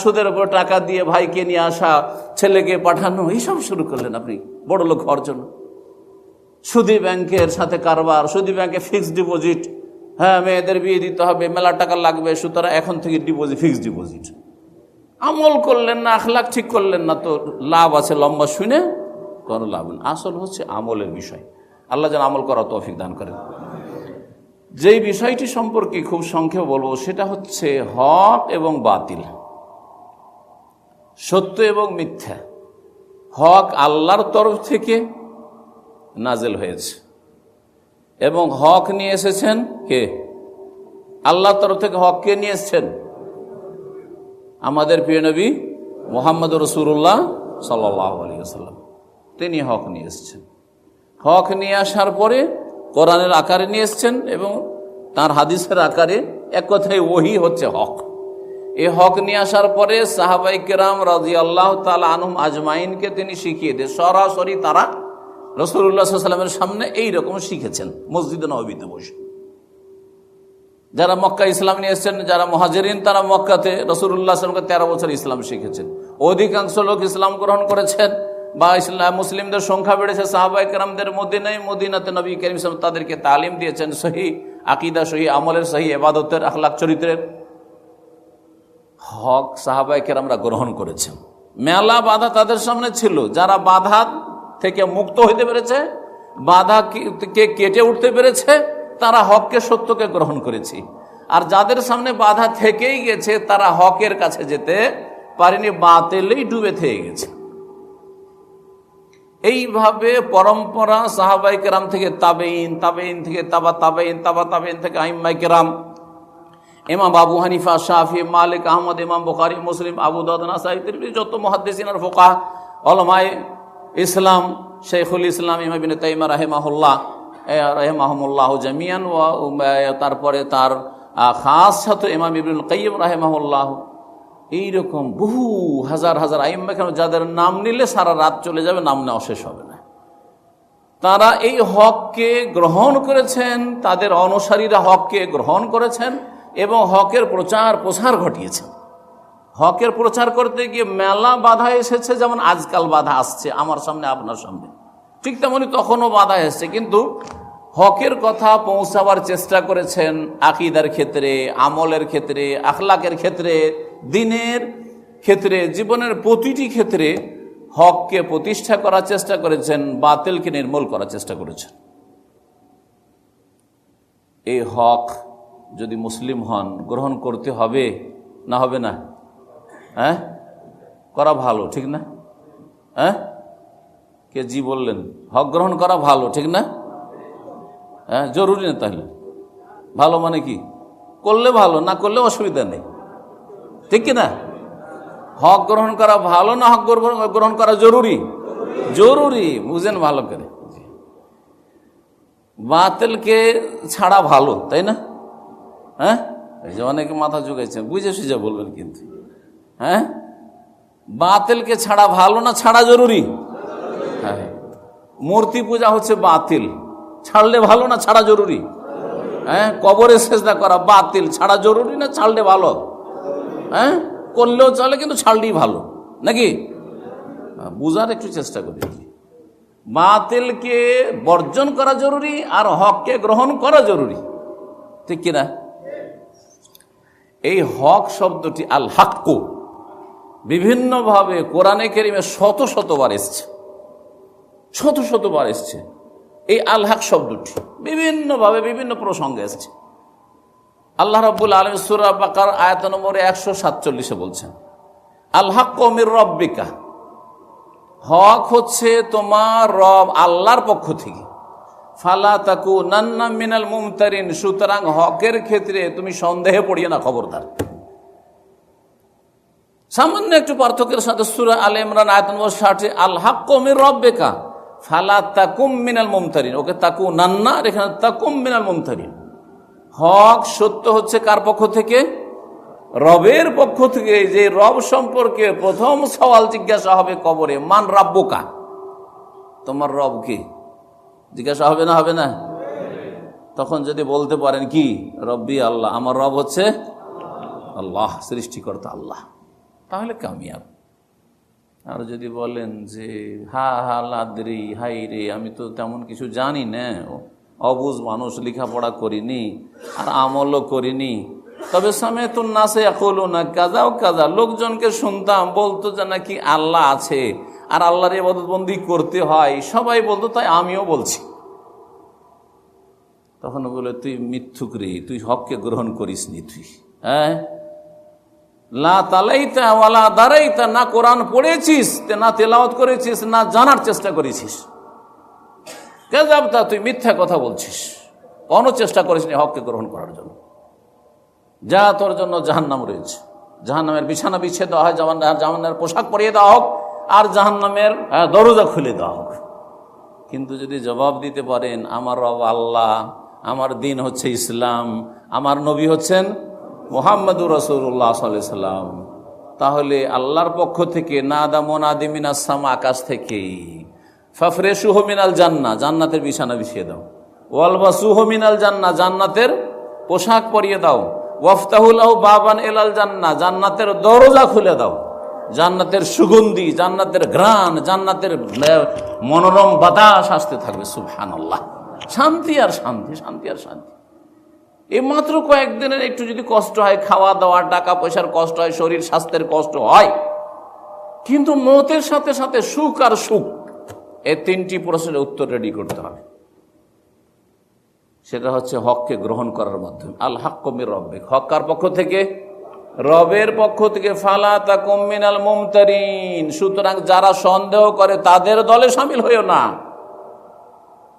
সুদের ওপর টাকা দিয়ে ভাইকে নিয়ে আসা, ছেলেকে পাঠানো, এইসব শুরু করলেন আপনি বড় লোক হওয়ার জন্য। সুদী ব্যাংকের সাথে কারবার, সুদী ব্যাংকে ফিক্সড ডিপোজিট, মেয়েদের বিয়ে দিতে হবে, মেলা টাকা লাগবে, সুতরাং এখন থেকে ফিক্সড ডিপোজিট। আমল করলেন না, আখলাক ঠিক করলেন না, তো লাভ আছে লম্বা শুনে কোনো লাভ নেই। আসল হচ্ছে আমলের বিষয়। আল্লাহ যেন আমল করা তৌফিক দান করেন। যেই বিষয়টি সম্পর্কে খুব সংক্ষেপে বলবো, সেটা হচ্ছে হক এবং বাতিল, সত্য এবং মিথ্যা। হক আল্লাহর তরফ থেকে নাজেল হয়েছে এবং হক নিয়ে এসেছেন কে? আল্লাহর তরফ থেকে হক কে নিয়ে এসেছেন? আমাদের প্রিয় নবী মুহাম্মদুর রাসূলুল্লাহ সাল্লাল্লাহু আলাইহি ওয়াসাল্লাম, তিনি হক নিয়ে এসেছেন। হক নিয়ে আসার পরে কোরআনের আকারে নিয়ে এসেছেন এবং তার হাদিসের আকারে, এক কথায় ওহী হচ্ছে হক। এই হক নিয়ে আসার পরে সাহাবায়ে কেরাম রাদিয়াল্লাহু তাআলা আনহুম আজমাইনকে তিনি শিখিয়ে দিয়ে সরাসরি তারা রাসূলুল্লাহ সাল্লাল্লাহু আলাইহি ওয়াসাল্লামের সামনে এইরকম শিখেছেন মসজিদে নববীতে বসে। যারা মক্কা ইসলাম নিয়ে এসেছেন, যারা মুহাজিরিন, তারা মক্কাতে রাসূলুল্লাহ সাল্লাল্লাহু আলাইহি ওয়াসাল্লামকে 13 বছর ইসলাম শিখেছেন। অধিকাংশ লোক ইসলাম গ্রহণ করেছেন বা ইসলাম মুসলিমদের সংখ্যা বেড়েছে সাহাবায়ে কেরামদের মদিনায়, মদিনাতে নবী করিম সাল্লাল্লাহু আলাইহি ওয়াসাল্লাম তাদেরকে তালিম দিয়েছেন সহি আকীদা, সহি আমলের, সহি ইবাদতের, আখলাক চরিত্রের। হক সাহাবায়ে কেরামরা গ্রহণ করেছেন। মেলা বাধা তাদের সামনে ছিল, যারা বাধা থেকে মুক্ত হইতে পেরেছে, বাধাকে কেটে উঠতে পেরেছে, তারা হককে, সত্যকে গ্রহণ করেছে। আর যাদের সামনে বাধা থেকেই গেছে, তারা হকের কাছে যেতে পারেনি, বাতিলেই ডুবে থেকে গেছে। এইভাবে পরম্পরা সাহাবায়ে কেরাম থেকে তাবেঈন, তাবেঈন থেকে তাবা তাবেঈন, তাবা তাবেঈন থেকে আইম্মায়ে কেরাম, ইমাম আবু হানিফা, শাফি, মালিক, আহমদ, ইমাম বুখারী, মুসলিম, আবু দাউদ, নাসাঈ, তিরমিজি, যত মুহাদ্দিসিন আর ফুকাহা, উলামায়ে ইসলাম, শাইখুল ইসলাম ইমাম ইবনে তাইমিয়া রাহিমাহুল্লাহ জামিয়ান, তারপরে তার খাস ছাত্র ইমাম ইবনুল কাইয়্যিম রাহিমাহুল্লাহ, এইরকম বহু হাজার হাজার আইম্মা কেন, যাদের নাম নিলে সারা রাত চলে যাবে, নাম নেওয়া শেষ হবে না। তারা এই হককে গ্রহণ করেছেন, তাদের অনুসারীরা হককে গ্রহণ করেছেন এবং হকের প্রচার প্রসার ঘটিয়েছেন। হকের প্রচার করতে গিয়ে মেলা বাধা এসেছে, যেমন আজকাল বাধা আসছে আমার সামনে, আপনার সামনে, ঠিক তেমনি তখনও বাধা এসেছে। কিন্তু হকের কথা পৌঁছাবার চেষ্টা করেছেন আকীদার ক্ষেত্রে, আমলের ক্ষেত্রে, আখলাকের ক্ষেত্রে, দ্বীনের ক্ষেত্রে, জীবনের প্রতিটি ক্ষেত্রে হককে প্রতিষ্ঠা করার চেষ্টা করেছেন, বাতিলকে নির্মূল করার চেষ্টা করেছেন। এই হক যদি মুসলিম হন গ্রহণ করতে হবে না হবে না? হ্যাঁ, করা ভালো, ঠিক না? হ্যাঁ, কে জি বললেন? হক গ্রহণ করা ভালো, ঠিক না? হ্যাঁ, জরুরি না? তাহলে ভালো মানে কি? করলে ভালো, না করলে অসুবিধা নেই, ঠিক কিনা? হক গ্রহণ করা ভালো না হক গ্রহণ করা জরুরি? জরুরি, বুঝেন ভালো করে। বাতিলকে ছাড়া ভালো, তাই না? হ্যাঁ, এই যে অনেকে মাথা ঝুঁকাইছেন, বুঝে সুঝে বলবেন কিন্তু। হ্যাঁ, বাতিলকে ছাড়া ভালো না ছাড়া জরুরি? হ্যাঁ, মূর্তি পূজা হচ্ছে বাতিল, ছাড়লে ভালো না ছাড়া জরুরি? হ্যাঁ, কবরে সেজদা করা বাতিল, ছাড়া জরুরি না ছাড়লে ভালো? হ্যাঁ, করলেও চলে কিন্তু ছাড়লেই ভালো, নাকি? বুঝার একটু চেষ্টা করি। বাতিলকে বর্জন করা জরুরি আর হককে গ্রহণ করা জরুরি, ঠিক কিনা? এই হক শব্দটি আল হাক্কু বিভিন্নভাবে কোরআনে কারিমে শত শতবার এসছে, শত শতবার এসছে। এই আল হক শব্দটি বিভিন্নভাবে বিভিন্ন প্রসঙ্গে এসছে। আল্লাহ রাব্বুল আলামিন সূরা বাকারা আয়াত নম্বর 147 বলছেন, আল হাক্কু মির রাব্বিকা, হক হচ্ছে তোমার রব আল্লাহর পক্ষ থেকে। ফালা তাকুনান্না মিনাল মুমতারিন, সুতরাং হকের ক্ষেত্রে তুমি সন্দেহে পড়িও না, খবরদার। সামান্য একটু পার্থক্যের সাথে সূরা আলে ইমরান আয়াত নম্বর 60 আল হাক্কু মির রাব্বিকা ফালা তাকুম মিনাল মুমতারিন, ওকে তাকুনান্না, আর এখানে তাকুম মিনাল মুমতারিন। হক সত্য হচ্ছে কার পক্ষ থেকে? রবের পক্ষ থেকে। যে রব সম্পর্কে প্রথম সওয়াল জিজ্ঞাসা হবে কবরে, মান রাব্বুকা, তোমার রব কি? জিজ্ঞাসা হবে না? হবে না? তখন যদি বলতে পারেন কি, রব্বি আল্লাহ, আমার রব হচ্ছে আল্লাহ, সৃষ্টিকর্তা আল্লাহ, তাহলে কামিয়াব। আর যদি বলেন যে হা হা লাদ্রি, হাই রে, আমি তো তেমন কিছু জানি না, অবুঝ মানুষ, লেখাপড়া করিনি আর আমলও করিনি, তবে সামেতুন নাসে ইয়াকুলুনা কাযা ও কাযা, লোকজনকে শুনতাম বলতো যে নাকি আল্লাহ আছে আর আল্লাহর ইবাদত বন্দি করতে হয়, সবাই বলতো, তাই আমিও বলছি। তখন বলে, তুই মিথ্যুক রে, তুই হককে গ্রহণ করিসনি। তুই হ্যাঁ, লা তালাইতা ওয়ালা দারাইতা, না কোরআন পড়েছিস, না তেলাওয়াত করেছিস, না জানার চেষ্টা করেছিস। কাযাবতা, তুই মিথ্যা কথা বলছিস, কোনো চেষ্টা করিসনি হককে গ্রহণ করার জন্য। যা, তোর জন্য জাহান্নাম রয়েছে, জাহান্নামের বিছানা বিছিয়ে দেওয়া হয়, জাহান্নামের পোশাক পরিয়ে দেওয়া হোক, আর জাহান্নামের দরজা খুলে দেওয়া হোক। কিন্তু যদি জবাব দিতে পারেন আমার রব আল্লাহ, আমার দিন হচ্ছে ইসলাম, আমার নবী হচ্ছেন মুহাম্মদুর রাসূলুল্লাহ সাল্লাল্লাহু আলাইহি সাল্লাম, তাহলে আল্লাহর পক্ষ থেকে নাদা মুনাদি মিনাস সামা, আকাশ থেকে, ফাফরেশুহু মিনাল জান্নাহ, জান্নাতের বিছানা বিছিয়ে দাও, ওয়ালবাসুহু মিনাল জান্নাহ, জান্নাতের পোশাক পরিয়ে দাও, ওয়াফতাহু লাহু বাবান ইলাল জান্নাহ, জান্নাতের দরজা খুলে দাও, জান্নাতের সুগন্ধি, জান্নাতের ঘ্রাণ, জান্নাতের মনোরম বাতাস আসতে থাকবে। সুবহানাল্লাহ, শান্তি আর শান্তি, শান্তি আর শান্তি। এই মাত্র কয়েকদিনের একটু যদি কষ্ট হয়, খাওয়া দাওয়া, টাকা পয়সার কষ্ট হয়, শরীর স্বাস্থ্যের কষ্ট হয়, কিন্তু মৌতের সাথে সাথে সুখ আর সুখ, এই তিনটি প্রশ্নের উত্তর রেডি করতে হবে। সেটা হচ্ছে হককে গ্রহণ করার মাধ্যমে। আল হাক্কু মির রাব্বিক, হক কার পক্ষ থেকে? রবের পক্ষ থেকে। ফালা তাকুম মিনাল মুমতারিন, সুতরাং যারা সন্দেহ করে তাদের দলে শামিল হইও না।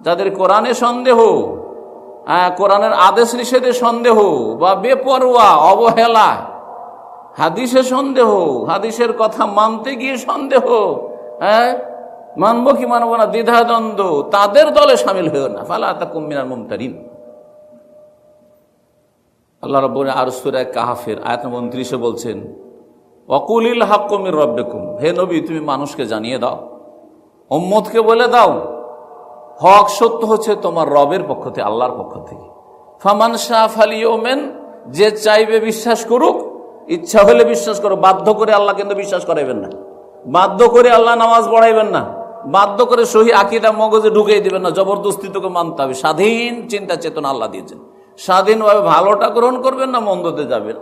যাদের কোরআনে সন্দেহ, কোরআনের আদেশ নিষেধে সন্দেহ, বা বেপরোয়া অবহেলা, হাদিসে সন্দেহ, হাদিসের কথা মানতে গিয়ে সন্দেহ, মানবো কি মানবো না দ্বিধাদ্বন্দ্ব, তাদের দলে শামিল হইও না। ফালা তাকুম মিনাল মুমতারিন। আল্লাহ রাব্বুল আর সূরা কাহফের আয়াত নম্বর 29 বলছেন, ওয়াকুলিল হাক্কু মির রাব্বিকুম, হে নবী তুমি মানুষকে জানিয়ে দাও, উম্মতকে বলে দাও, হক সত্য হচ্ছে তোমার রবের পক্ষ থেকে, আল্লাহর পক্ষ থেকে। ফামান শাআ ফালিউমিন, যে চাইবে বিশ্বাস করুক, ইচ্ছা হলে বিশ্বাস করো, বাধ্য করে আল্লাহ কিন্তু বিশ্বাস করাইবেন না, বাধ্য করে আল্লাহ নামাজ পড়াইবেন না, বাধ্য করে সহি আকীদা মগজে ঢুকিয়ে দিবেন না, জবরদস্তি তোকে মানতে হবে। স্বাধীন চিন্তা চেতনা আল্লাহ দিয়েছেন, স্বাধীনভাবে ভালোটা গ্রহণ করবেন না মন্দতে যাবেন।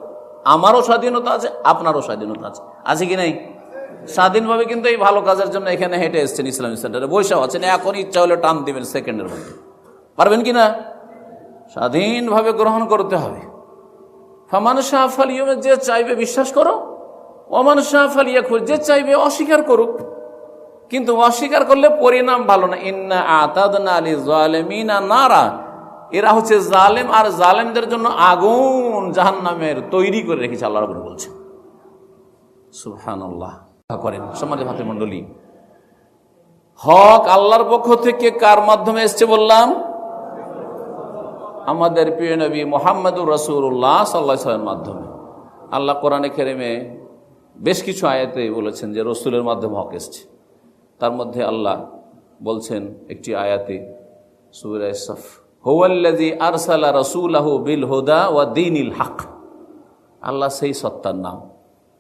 আমারও স্বাধীনতা আছে, আপনারও স্বাধীনতা আছে, আছে কি নাই? স্বাধীনভাবে কিন্তু এই ভালো কাজের জন্য এখানে হেঁটে এসছেন, ইসলামিক সেন্টারে বৈশাও আছেন, এখন ইচ্ছা হলে টান দিবেন সেকেন্ডের মধ্যে, পারবেন কি না? স্বাধীনভাবে গ্রহণ করতে হবে। ফামান শাহ ফালিয়ুমিন, যে চাইবে বিশ্বাস করো, ওমান শাহ ফালিয়াকফুর, যে চাইবে অস্বীকার করুক। কিন্তু অস্বীকার করলে পরিণাম ভালো না। ইন্না আতাদনা লিযালিমিনা নারা, এরা হচ্ছে জালেম, আর জালেমদের জন্য আগুন জাহান্নামের তৈরি করে রেখেছে আল্লাহ রাব্বুল বলছেন। সুবহানাল্লাহ। করেন সম্মানিত ভাতৃমণ্ডলী, হক আল্লাহর পক্ষ থেকে কার মাধ্যমে এসেছে বললাম? আমাদের প্রিয় নবী মুহাম্মদুর রাসূলুল্লাহ সাল্লাল্লাহু আলাইহি ওয়াসাল্লামের মাধ্যমে। আল্লাহ কোরআনে কারিমে বেশ কিছু আয়াতে বলেছেন যে রসুলের মাধ্যমে হক এসছে। তার মধ্যে আল্লাহ বলছেন একটি আয়াতে, সূরা সাফ, হুয়াল্লাযী আরসালা রাসূলাহু বিল হুদা ওয়া দীনিল হক। আল্লাহ সেই সত্তার নাম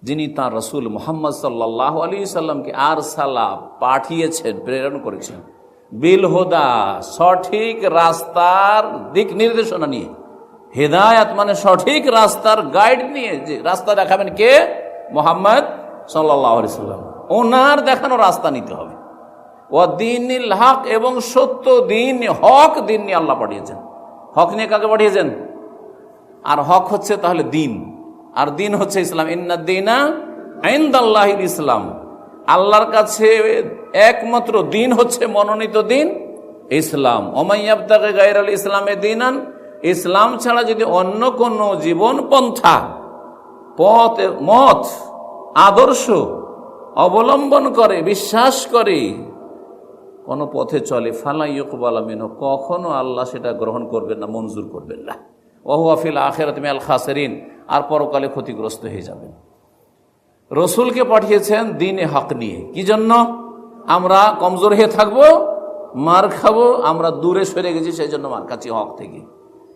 যিনি তাঁর রসুল মুহাম্মদ সাল্লাল্লাহু আলাইহি সাল্লামকে আরসালা পাঠিয়েছেন, প্রেরণ করেছেন, বিল হুদা সঠিক রাস্তার দিক নির্দেশনা নিয়ে। হেদায়াত মানে সঠিক রাস্তার গাইড নিয়ে, যে রাস্তা দেখাবেন কে? মুহাম্মদ সাল্লাল্লাহু আলাইহি সাল্লাম, ওনার দেখানো রাস্তা নিতে হবে। ওয়া দীনিল হক, এবং সত্য দিন, হক দিন নিয়ে আল্লাহ পাঠিয়েছেন। হক নিয়ে কাকে পাঠিয়েছেন? আর হক হচ্ছে তাহলে দিন, আর দিন হচ্ছে ইসলাম। ইন্নাদ দীনা ইনদাল্লাহিল ইসলাম, আল্লাহর কাছে একমাত্র দিন হচ্ছে মনোনীত দিন ইসলাম। ওমান ইয়াবতাগি গায়রাল ইসলামে দীনান, ইসলাম ছাড়া যদি অন্য কোনো জীবন পন্থা, পথ, মত, আদর্শ অবলম্বন করে, বিশ্বাস করে, কোন পথে চলে, ফালা ইউকবালা মিনহু, কখনো আল্লাহ সেটা গ্রহণ করবেন না, মঞ্জুর করবেন না। ওয়া হুয়া ফিল আখিরাতি মিনাল খাসিরিন, আর পরকালে ক্ষতিগ্রস্ত হয়ে যাবেন। রসুলকে পাঠিয়েছেন দ্বীনে হক নিয়ে। কি জন্য? আমরা কমজোর হয়ে থাকবো, মার খাবো, আমরা দূরে সরে গেছি, সেই জন্য মার খাচ্ছি হক থেকে।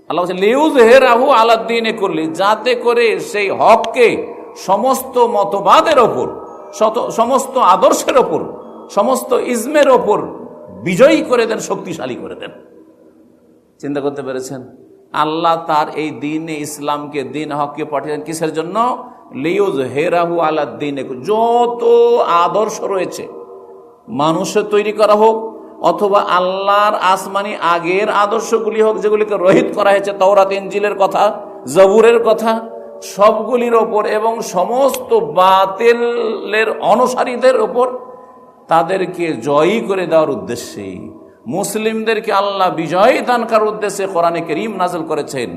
আল্লাহ বলছেন লিইউযহিরাহু আলা দ্বীনি কুল্লি, যাতে করে সেই হককে সমস্ত মতবাদের ওপর, সমস্ত আদর্শের ওপর, সমস্ত ইজমের ওপর বিজয়ী করে দেন, শক্তিশালী করে দেন। চিন্তা করতে পেরেছেন? আল্লাহ তার এই দ্বীনে ইসলামকে, দ্বীন হককে পাঠিয়েছেন কিসের জন্য? লিইউযহিরাহু আলা দ্বীনি, যত আদর্শ রয়েছে মানুষের তৈরি করা হোক অথবা আল্লাহর আসমানি আগের আদর্শগুলি হোক, যেগুলিকে রহিত করা হয়েছে, তাওরাত ইনজিলের কথা, জবুরের কথা, সবগুলির ওপর এবং সমস্ত বাতিলের অনুসারীদের ওপর তাদেরকে জয়ী করে দেওয়ার উদ্দেশ্যে, মুসলিমদেরকে আল্লাহ বিজয় দান করার উদ্দেশ্যে কোরআনে কারীম নাযিল করেছেন,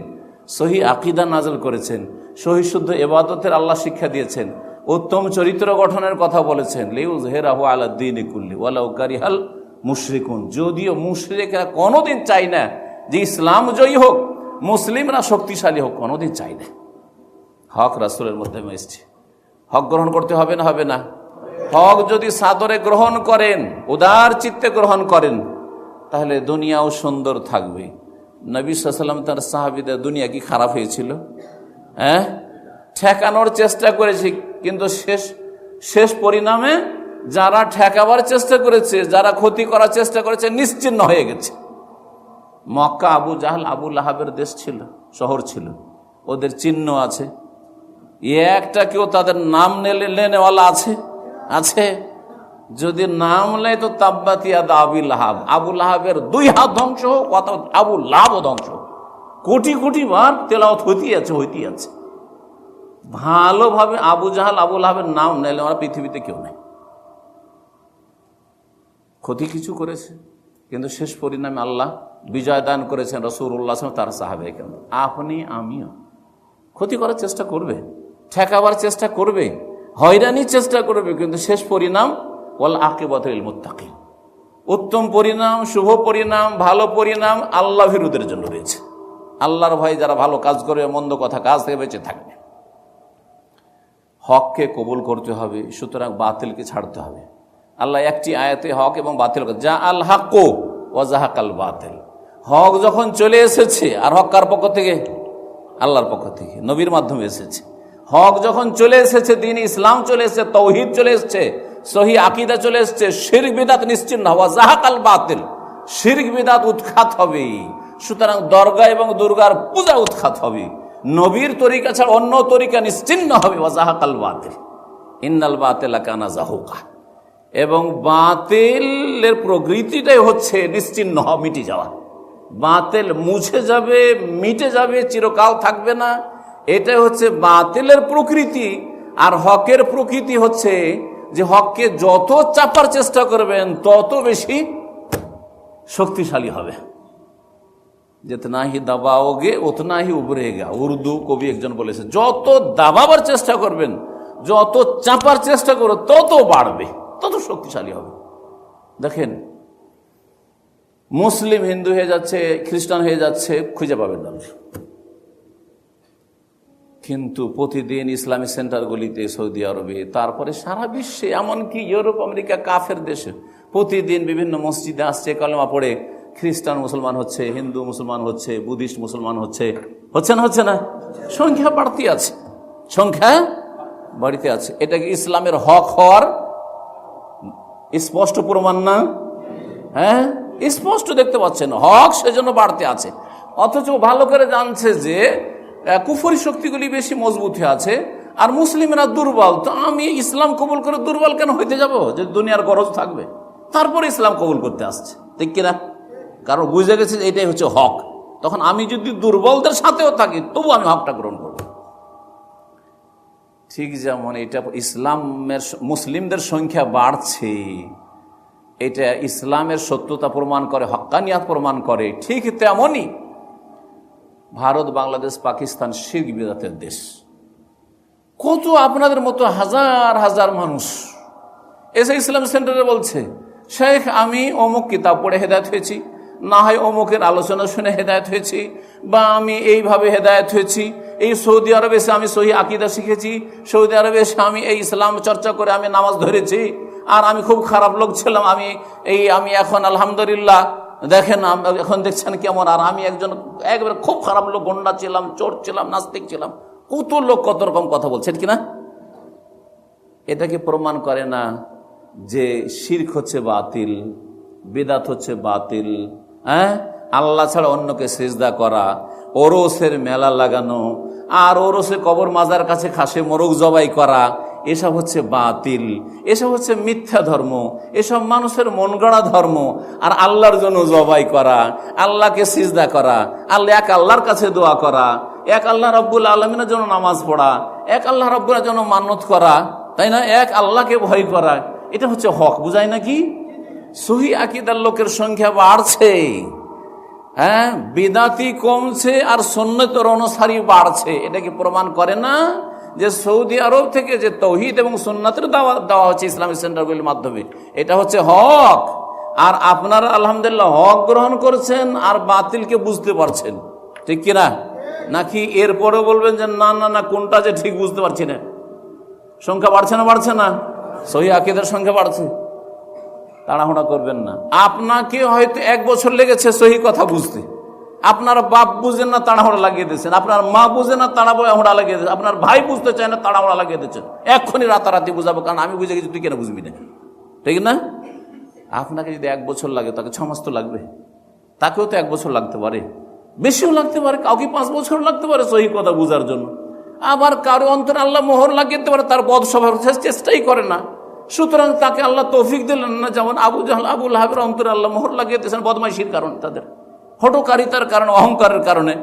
সহি আকীদা নাযিল করেছেন, সহি শুদ্ধ ইবাদতের আল্লাহ শিক্ষা দিয়েছেন, উত্তম চরিত্র গঠনের কথা বলেছেন। লিইউযহিরাহু আলা দ্বীনি কুল্লি ওয়ালাউ কারিহাল মুশরিকুন, যদিও মুশরিকরা কোনোদিন চায় না যে ইসলাম জয়ী হোক, মুসলিমরা শক্তিশালী হোক, কোনোদিন চায় না। হক রাসূলের মাধ্যমে এসেছে, হক গ্রহণ করতে হবে না? হবে না? হক যদি সাদরে গ্রহণ করেন, উদার চিত্তে গ্রহণ করেন, তাহলে দুনিয়াও সুন্দর থাকবে। নবী সাল্লাল্লাহু আলাইহি ওয়াসাল্লাম তার সাহাবীদের, দুনিয়া কি খারাপ হয়েছিল? ঠেকানোর চেষ্টা করেছে, কিন্তু শেষ পরিণামে যারা ঠেকাবার চেষ্টা করেছে, যারা ক্ষতি করার চেষ্টা করেছে, নিশ্চিহ্ন হয়ে গেছে। মক্কা আবু জাহল, আবু লাহাবের দেশ ছিল, শহর ছিল, ওদের চিহ্ন আছে, একটা কেউ তাদের নাম নেওয়ালা আছে? আছে? যদি নাম নেয় তো তাব্বাত ইয়াদা আবি লাহাব, আবু লাহাবের 2 হাত ধ্বংস হোক, অথবা আবু লাহাবও ধ্বংস হোক। কোটি কোটি বার তেলাওয়াত হইতেই আছে। ভালোভাবে আবু জাহাল, আবু লাহাবের নাম নেলে আমরা পৃথিবীতে কেউ নেই। ক্ষতি কিছু করেছে, কিন্তু শেষ পরিণামে আল্লাহ বিজয় দান করেছেন রাসূলুল্লাহ সাল্লাল্লাহু আলাইহি ওয়াসাল্লাম, তার সাহাবায়ে-কেরাম। আপনি আমিও ক্ষতি করার চেষ্টা করবে, ঠেকাবার চেষ্টা করবে, হয়রানির চেষ্টা করবে, কিন্তু শেষ পরিণাম ওয়াল আকিবাতু লিল মুত্তাকিন, উত্তম পরিণাম, শুভ পরিণাম, ভালো পরিণাম আল্লাহ ভীরুদের জন্য রয়েছে। আল্লাহর ভয় যারা ভালো কাজ করবে, মন্দ কথা কাজ থেকে বেঁচে থাকবে। হককে কবুল করতে হবে, সুতরাং বাতিলকে ছাড়তে হবে। আল্লাহ একটি আয়াতে হক এবং বাতিল, যা আল হাক্কু ওয়া যাহাকাল বাতিল, হক যখন চলে এসেছে, আর হক কার পক্ষ থেকে? আল্লাহর পক্ষ থেকে, নবীর মাধ্যমে এসেছে। হক যখন চলে এসেছে, দ্বীন ইসলাম চলে এসেছে, তাওহীদ চলে এসেছে, সহি আকীদা চলে এসছে, শিরক বিদআত নিশ্চিহ্ন হওয়া, যাহাকাল বাতিল, শিরক বিদআত উৎখাত হবে। সুতরাং দরগা এবং দুর্গার পূজা উৎখাত হবে, নবীর তরিকা ছাড়া অন্য তরিকা নিশ্চিহ্ন হবে। ওয়া যাহাকাল বাতিল ইন্নাল বাতিলা কানা যাহুকা। এবং বাতিলের প্রকৃতিটাই হচ্ছে নিশ্চিহ্ন হওয়া, মিটে যাওয়া। বাতিল মুছে যাবে, মিটে যাবে, চিরকাল থাকবে না। এটাই হচ্ছে বাতিলের প্রকৃতি। আর হকের প্রকৃতি হচ্ছে যে হককে যত চাপার চেষ্টা করবেন তত বেশি শক্তিশালী হবে। जितना ही दबाओगे उतना ही उभरेगा। উর্দু কবি একজন বলেছে, যত দাবাবার চেষ্টা করবেন, যত চাপার চেষ্টা করো, তত বাড়বে, তত শক্তিশালী হবে। দেখেন, মুসলিম হিন্দু হয়ে যাচ্ছে, খ্রিস্টান হয়ে যাচ্ছে, খুঁজে পাবেন না। কিন্তু প্রতিদিন ইসলামিক সেন্টারগুলিতে সৌদি আরবে, তারপরে সারা বিশ্বে, এমনকি ইউরোপ আমেরিকা কাফের দেশে প্রতিদিন বিভিন্ন মসজিদে আসছে, কলেমা পড়ে খ্রিস্টান মুসলমান হচ্ছে, হিন্দু মুসলমান হচ্ছে, বুদ্ধিস্ট মুসলমান হচ্ছে। হচ্ছে না? হচ্ছে না? সংখ্যা বাড়তি আছে, সংখ্যা বাড়িতে আছে। এটা কি ইসলামের হক হওয়ার স্পষ্ট প্রমাণ না? হ্যাঁ, স্পষ্ট দেখতে পাচ্ছেন হক সেজন্য বাড়তে আছে। অথচ ভালো করে জানছে যে কুফরি শক্তিগুলি বেশি মজবুত হয়ে আছে আর মুসলিমরা দুর্বল। তো আমি ইসলাম কবুল করে দুর্বল কেন হইতে যাব, যে দুনিয়ার গরজ থাকবে? তারপরে ইসলাম কবুল করতে আসছে, ঠিক কিনা? কারণ বুঝে গেছে যে এটাই হচ্ছে হক। তখন আমি যদি দুর্বলদের সাথেও থাকি তবু আমি হকটা গ্রহণ করব। ঠিক যেমন এটা ইসলামের মুসলিমদের সংখ্যা বাড়ছে, এটা ইসলামের সত্যতা প্রমাণ করে, হক্কানিয়াত প্রমাণ করে। ঠিক তেমনই ভারত, বাংলাদেশ, পাকিস্তান শিরক বিদআতের দেশ। কত আপনাদের মতো হাজার হাজার মানুষ এসে ইসলাম সেন্টারে বলছে, শেখ আমি অমুক কিতাব পড়ে হেদায়েত হয়েছি, না হয় অমুকের আলোচনা শুনে হেদায়েত হয়েছি, বা আমি এইভাবে হেদায়েত হয়েছি, এই সৌদি আরবে এসে আমি সহি আকীদা শিখেছি, সৌদি আরবে এসে আমি এই ইসলাম চর্চা করে আমি নামাজ ধরেছি, আর আমি খুব খারাপ লোক ছিলাম, আমি এখন আলহামদুলিল্লাহ দেখেন এখন দেখছেন কেমন। আর আমি একবারে খুব খারাপ লোক, গন্ডা ছিলাম, চোর ছিলাম, নাস্তিক ছিলাম। কত লোক কত রকম কথা বলছেন কিনা? এটা কি প্রমাণ করে না যে শিরক হচ্ছে বাতিল, বিদআত হচ্ছে বাতিল? হ্যাঁ, আল্লাহ ছাড়া অন্যকে সিজদা করা, ওরসের মেলা লাগানো, আর ওরসে কবর মাজার কাছে খাসে মোরগ জবাই করা, এসব হচ্ছে বাতিল, এসব হচ্ছে মিথ্যা ধর্ম, এসব মানুষের মন গড়া ধর্ম। আর আল্লাহর জন্য জবাই করা, আল্লাহকে সিজদা করা, এক আল্লাহর কাছে দোয়া করা, এক আল্লাহ রব্বুল আলমিনের জন্য নামাজ পড়া, এক আল্লাহ রব্বুলের জন্য মান্নত করা, তাই না? এক আল্লাহকে ভয় করা, এটা হচ্ছে হক। বুঝায় নাকি? সহি আকীদার লোকের সংখ্যা বাড়ছে, হ্যাঁ, বিদআতি কমছে আর সুন্নতের অনুসারী বাড়ছে। এটা কি প্রমাণ করে না যে সৌদি আরব থেকে যে তৌহিদ এবং সুন্নাতের দাওয়াত দেওয়া হচ্ছে ইসলামিক সেন্টারগুলির মাধ্যমে, এটা হচ্ছে হক? আর আপনারা আলহামদুলিল্লাহ হক গ্রহণ করছেন আর বাতিলকে বুঝতে পারছেন, ঠিক কিনা? নাকি এরপরে বলবেন যে না না না, কোনটা যে ঠিক বুঝতে পারছি না? সংখ্যা বাড়ছে না? বাড়ছে না? সহি আকীদার সংখ্যা বাড়ছে। তাড়াহুড়া করবেন না। আপনাকে হয়তো 1 বছর লেগেছে সহি কথা বুঝতে, আপনার বাপ বুঝেন না, তাড়াহুড়া লাগিয়ে দিচ্ছেন, আপনার মা বুঝে না, তাড়াহুড়া লাগিয়ে দিচ্ছেন, আপনার ভাই বুঝতে চায় না, তাড়াহুড়া লাগিয়ে দিচ্ছেন। এক্ষুনি রাতারাতি বুঝাবো, কারণ আমি বুঝে গেছি, তুই কেন বুঝবি না, ঠিক না? আপনাকে যদি 1 বছর লাগে, তাকে 6 মাস তো লাগবে। তাকেও তো 1 বছর লাগতে পারে, বেশিও লাগতে পারে, কাউকে 5 বছর লাগতে পারে সহি কথা বুঝার জন্য। আবার কারো অন্তরে আল্লাহ মোহর লাগিয়ে দিতে পারে, তার বদ স্বভাব চেষ্টাই করে না, সুতরাং তাকে আল্লাহ তৌফিক দিলেন না। যেমন আবু জাহল, আবু লাহাবের অন্তরে আল্লাহ মোহর লাগিয়ে দিয়েছেন বদমাইশির কারণে, তাদের হঠকারিতার কারণে, অহংকারের কারণে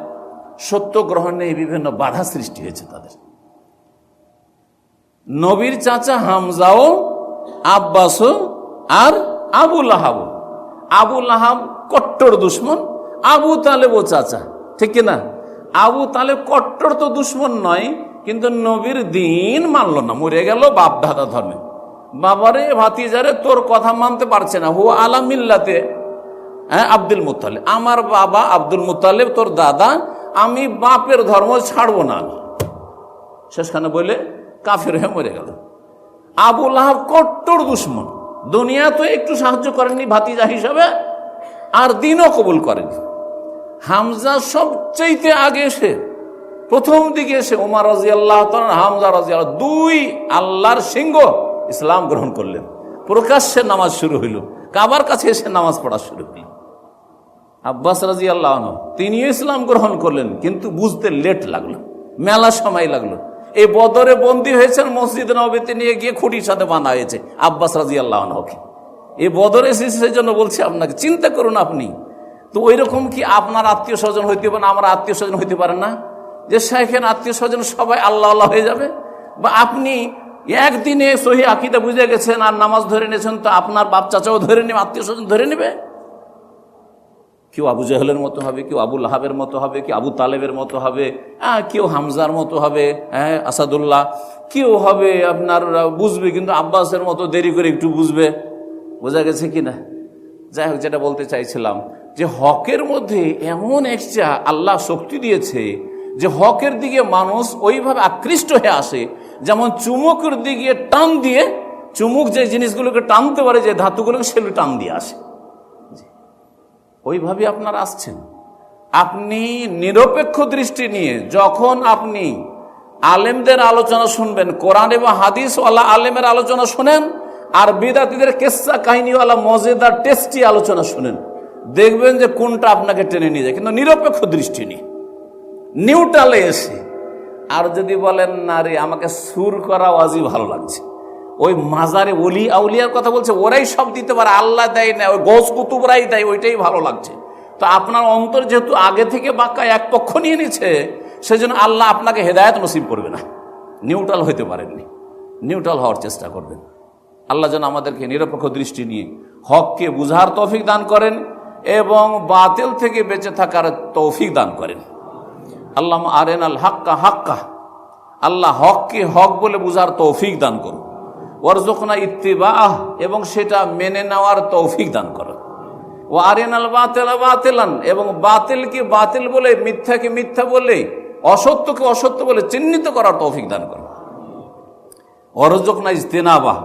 সত্য গ্রহণে বিভিন্ন বাধা সৃষ্টি হয়েছে তাদের। নবীর চাচা হামজাও, আব্বাসও আর আবু লাহাব। আবু লাহাব কট্টর দুশ্মন, আবু তালেব ও চাচা, ঠিক কিনা? আবু তালেব কট্টর তো দুশ্মন নয়, কিন্তু নবীর দিন মানল না, মরে গেল বাপ দাদা ধর্মে। বাবারে ভাতিজারে তোর কথা মানতে পারছে না, হু আলা মিল্লাতে আব্দুল মুত্তালিব, আমার বাবা আব্দুল মুত্তালিব তোর দাদা, আমি বাপের ধর্ম ছাড়বো না। শেষখানে বলে কাফের হয়ে মরে গেল। আবু লাহাব কট্টর দুশ্মন, দুনিয়া তো একটু সাহায্য করেনি ভাতিজা হিসাবে, আর দিনও কবুল করেনি। হামজা সবচেয়ে আগে এসে, প্রথম দিকে এসে ওমর রাদিয়াল্লাহু তাআলা, হামজা রাদিয়াল্লাহু, 2 আল্লাহর সিংহ ইসলাম গ্রহণ করলেন। প্রকাশ্যে নামাজ শুরু হইল, কাবার কাছে এসে নামাজ পড়া শুরু হইল। আব্বাস রাদিয়াল্লাহু আনহু তিনিও ইসলাম গ্রহণ করলেন, কিন্তু বুঝতে লেট লাগলো, মেলা সময় লাগলো। এই বদরে বন্দী হয়েছেন, মসজিদ নববীতে নিয়ে গিয়ে খুঁটির সাথে বাঁধা হয়েছে আব্বাস রাদিয়াল্লাহু আনহুকে। এই বদরে এসেছে, সেই জন্য বলছি আপনাকে, চিন্তা করুন আপনি তো ওই রকম কি আপনার আত্মীয় স্বজন হইতে পারেন, আমার আত্মীয় স্বজন হইতে পারেন না, যে সেখানে আত্মীয় স্বজন সবাই আল্লাহ আল্লাহ হয়ে যাবে? বা আপনি একদিনে সহি আকীদা বুঝে গেছেন আর নামাজ ধরে নিয়েছেন, তো আপনার বাপ চাচাও ধরে নেবে, আত্মীয় স্বজন ধরে নেবে? কেউ আবু জাহেলের মতো হবে, কেউ আবু লাহাবের মতো হবে, কেউ আবু তালেবের মতো হবে, কেউ হামজার মতো হবে, আসাদুল্লাহ, কেউ হবে আপনার বুঝবে, কিন্তু আব্বাসের মতো দেরি করে একটু বুঝবে। বোঝা গেছে কিনা? যাই হোক, যেটা বলতে চাইছিলাম যে হকের মধ্যে এমন একটা আল্লাহ শক্তি দিয়েছে যে হকের দিকে মানুষ ওইভাবে আকৃষ্ট হয়ে আসে, যেমন চুমুকের দিকে টান দিয়ে, চুমুক যে জিনিসগুলোকে টানতে পারে, যে ধাতুগুলোকে সেগুলো টান দিয়ে আসে, ওইভাবে আপনারা আসছেন। আপনি নিরপেক্ষ দৃষ্টি নিয়ে যখন আপনি আলেমদের আলোচনা শুনবেন, কোরআন এবং হাদিসওয়ালা আলেমের আলোচনা শুনেন, আর বিদাতীদের কেসা কাহিনীওয়ালা মজেদার টেস্টি আলোচনা শুনেন, দেখবেন যে কোনটা আপনাকে টেনে নিয়ে যায়। কিন্তু নিরপেক্ষ দৃষ্টি নিয়ে, নিউট্রালে এসে। আর যদি বলেন না রে আমাকে সুর করা ওয়াজই ভালো লাগছে, ওই মাজারে ওলি আউলিয়ার কথা বলছে, ওরাই সব দিতে পারে, আল্লাহ দেয় না, ওই গৌস কুতুবরাই দেয়, ওইটাই ভালো লাগছে। তো আপনার অন্তর যেহেতু আগে থেকে বাঁকা এক পক্ষ নিয়ে নিচ্ছে, সেজন্য আল্লাহ আপনাকে হেদায়েত নসিব করবে না। নিউট্রাল হইতে পারেননি, নিউট্রাল হওয়ার চেষ্টা করবেন। আল্লাহ যেন আমাদেরকে নিরপেক্ষ দৃষ্টি নিয়ে হককে বুঝার তৌফিক দান করেন এবং বাতিল থেকে বেঁচে থাকার তৌফিক দান করেন। আল্লাহ আরেনাল হাক্কা হাক্কা, আল্লাহ হককে হক বলে বুঝার তৌফিক দান করুন। ওয়ারযুকনা ইত্তিবাহ, এবং সেটা মেনে নেওয়ার তৌফিক দান করুন। ও আরেনাল বাতিলা বাতিলান, এবং বাতিলকে বাতিল বলে, মিথ্যাকে মিথ্যা বলে, অসত্যকে অসত্য বলে চিহ্নিত করার তৌফিক দান করুন। ওয়ারযুকনা ইজতিনাবাহ,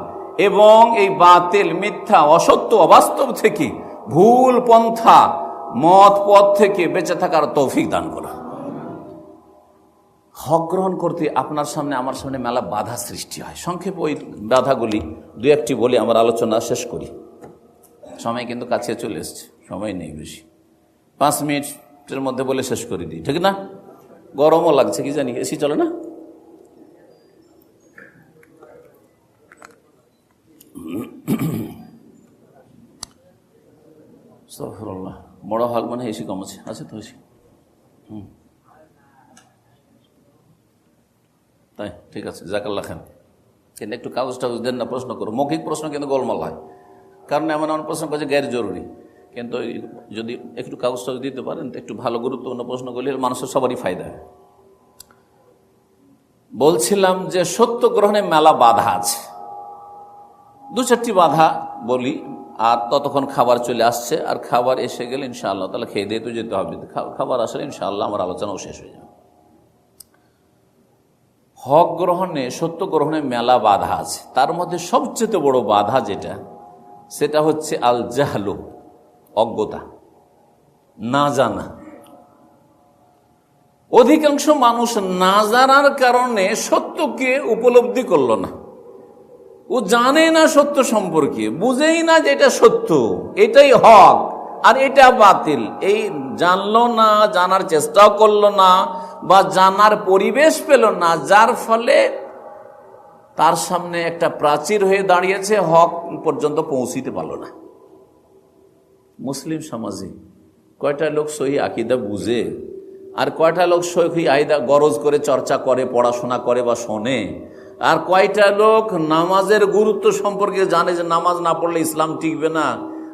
এবং এই বাতিল, মিথ্যা, অসত্য, অবাস্তব থেকে, ভুল পন্থা, মত পথ থেকে বেঁচে থাকার তৌফিক দান করুন। হক গ্রহণ করতে আপনার সামনে আমার সামনে মেলা বাধা সৃষ্টি হয়। সংক্ষেপে ওই বাধাগুলি দু একটি বলে আমার আলোচনা শেষ করি। সময় কিন্তু কাছে চলে এসছে, সময় নেই বেশি, 5 মিনিটের মধ্যে বলে শেষ করে দিই, ঠিক না? গরমও লাগছে, কি জানি, এসি চলে না? বড় হক মানে এসি কম আছে, আছে তো এসি? তাই, ঠিক আছে, জাকাল্লাহ খান। কিন্তু একটু কাগজ টাগজ দেন না, প্রশ্ন করো। মৌখিক প্রশ্ন কিন্তু গোলমাল হয়, কারণ এমন এমন প্রশ্ন করছে গ্যার জরুরি, কিন্তু যদি একটু কাগজ টাগজ দিতে পারেন তো একটু ভালো গুরুত্বপূর্ণ প্রশ্ন করলে মানুষের সবারই ফায়দা হয়। বলছিলাম যে সত্য গ্রহণে মেলা বাধা আছে, 2-4টি বাধা বলি, আর ততক্ষণ খাবার চলে আসছে, আর খাবার এসে গেলে ইনশাআল্লাহ তাহলে খেয়ে দিয়ে তো যেতে হবে, খাবার আসলে ইনশাআল্লাহ আমার আলোচনাও শেষ হয়ে যাবে। হক গ্রহণে, সত্য গ্রহণে মেলা বাধা আছে, তার মধ্যে সবচেয়ে বড় বাধা যেটা, সেটা হচ্ছে আল জাহলু, অজ্ঞতা, না জানা। অধিকাংশ মানুষ না জানার কারণে সত্যকে উপলব্ধি করল না। ও জানে না সত্য সম্পর্কে, বুঝেই না যে এটা সত্য, এটাই হক আর এটা বাতিল। এই জানলো না, জানার চেষ্টাও করলো না, বা জানার পরিবেশ পেল না, যার ফলে তার সামনে একটা প্রাচীর হয়ে দাঁড়িয়েছে, হক পর্যন্ত পৌঁছিতে পারল না। মুসলিম সমাজে কয়টা লোক সহি আকীদা বুঝে, আর কয়টা লোক সহি আকীদা গরজ করে চর্চা করে, পড়াশোনা করে বা শোনে, আর কয়টা লোক নামাজের গুরুত্ব সম্পর্কে জানে, যে নামাজ না পড়লে ইসলাম টিকবে না,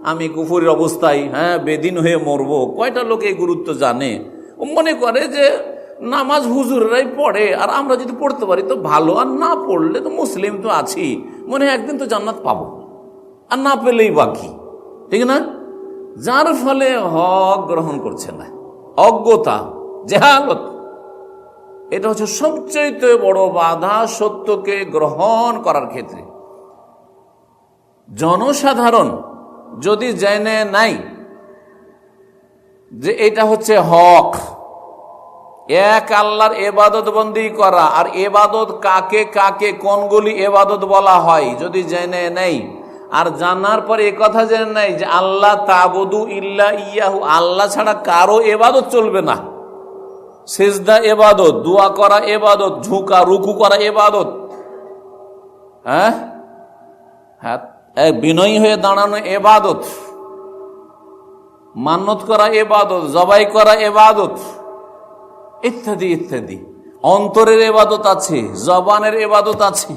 আমি কুফরের অবস্থায় বেদিন হয়ে মরবো। কয়টা লোক এই গুরুত্ব জানে? ও মনে করে যে নামাজ হুজুররাই পড়ে, আর আমরা যদি পড়তে পারি তো ভালো, আর না পড়লে তো মুসলিম তো আছি, মনে হয় একদিন তো জান্নাত পাবো, আর না পেলেই বাকি, ঠিক না? যার ফলে হক গ্রহণ করছে না। অজ্ঞতা, জাহালত, এটা হচ্ছে সবচেয়ে বড় বাধা সত্যকে গ্রহণ করার ক্ষেত্রে। জনসাধারণ যদি জেনে নাই যে এটা হচ্ছে হক, এক আল্লাহর ইবাদত বন্দি করা, আর ইবাদত কাকে কাকে কোনগুলি ইবাদত বলা হয় যদি জেনে নেই, আর জানার পর এ কথা জেনে নাই যে আল্লাহ তাবুদু ইল্লা ইয়াহু, আল্লাহ ছাড়া কারো এবাদত চলবে না। সিজদা এবাদত, দোয়া করা এবাদত, ঝুঁকা রুকু করা এবাদত, হ্যাঁ হ্যাঁ, বিনয়ী হয়ে দাঁড়ানো এবাদত, মান্নত করা এবাদত, জবাই করা এবাদত, ইত্যাদি ইত্যাদি। অন্তরের এবাদত আছে, জবানের এবাদত আছে,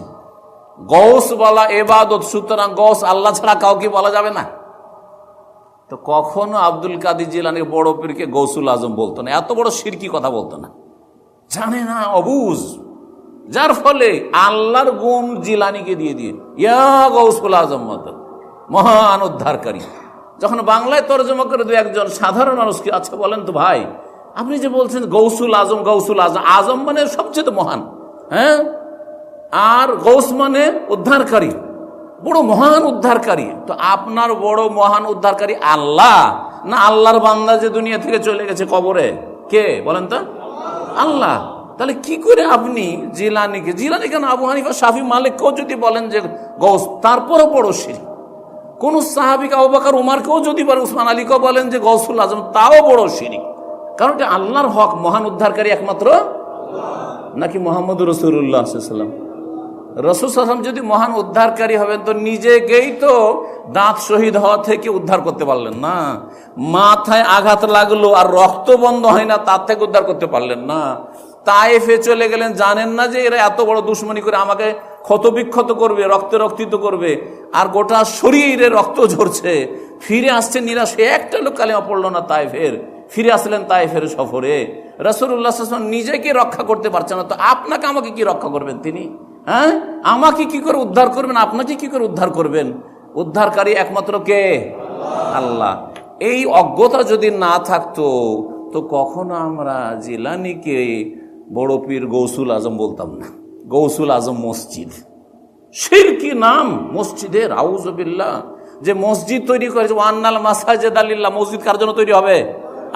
গৌস বলা এবাদত। সুতরাং গৌস আল্লাহ ছাড়া কাউকে বলা যাবে না। তো কখনো আব্দুল কাদের জিলানী বড় পীরকে গৌসুল আজম বলতো না, এত বড় শিরকি কথা বলতো না, জানে না, অবুঝ। যার ফলে আল্লাহর গুণ জিলানীকে দিয়ে দিয়ে ইয়া গৌসুল আজম মত মহান উদ্ধারকারী। যখন বাংলায় তর্জমা করে দু একজন সাধারণ মানুষকে, আচ্ছা বলেন তো ভাই, আপনি যে বলছেন গৌসুল আজম, গৌসুল আজম, আজম মানে সবচেয়ে মহান, হ্যাঁ, আর গৌস মানে উদ্ধারকারী, বড় মহান উদ্ধারকারী। তো আপনার বড় মহান উদ্ধারকারী আল্লাহ না আল্লাহর বান্দা যে দুনিয়া থেকে চলে গেছে কবরে? কে বলেন তো? আল্লাহ। তাহলে কি করে আপনি জিলানীকে, জিলানী কেন, আবু হানিফা, শাফি, মালিককেও যদি বলেন যে গৌস, তারপরও বড় শিরক। কোন সাহাবী আবু বকর উমরকেও যদি বলেন, উসমান আলীকেও বলেন যে গৌসুল আজম, তাও বড় শিরক। কারণ এটা আল্লাহর হক, মহান উদ্ধারকারী একমাত্র নাকি মোহাম্মদ রাসূলুল্লাহ সাল্লাল্লাহু আলাইহি ওয়াসাল্লাম? রাসূল সাল্লাল্লাহু আলাইহি ওয়াসাল্লাম যদি মহান উদ্ধারকারী হবেন তো নিজেকেই তো দাঁত শহীদ হওয়া থেকে উদ্ধার করতে পারলেন না, মাথায় আঘাত লাগলো আর রক্ত বন্ধ হয় না, তার থেকে উদ্ধার করতে পারলেন না। তায়েফে চলে গেলেন, জানেন না যে এরা এত বড় দুশ্মনী করে আমাকে ক্ষতবিক্ষত করবে, রক্তে রক্তিত করবে, আর গোটা শরীরে রক্ত ঝরছে। ফিরে আসছে নিরাশ, একটা লোক কালিমা পড়লো না তায়েফের, ফিরে আসলেন তায়েফের সফরে। রাসূলুল্লাহ সাল্লাল্লাহু আলাইহি ওয়াসাল্লাম নিজেকে রক্ষা করতে পারছেন না, তো আপনাকে আমাকে কি রক্ষা করবেন তিনি? হ্যাঁ, আমাকে কি করে উদ্ধার করবেন, আপনাকে কি করে উদ্ধার করবেন? উদ্ধারকারী একমাত্র কে? আল্লাহ। এই অজ্ঞতা যদি না থাকতো তো কখনো আমরা জিলানীকে বড় পীর গৌসুল আজম বলতাম না। গৌসুল আজম মসজিদ, শিরকি নাম মসজিদের, আউযু বিল্লাহ। যে মসজিদ তৈরি করেছে, ওয়ান্নাল মাসাজিদা লিল্লাহ, মসজিদ কার জন্য তৈরি হবে?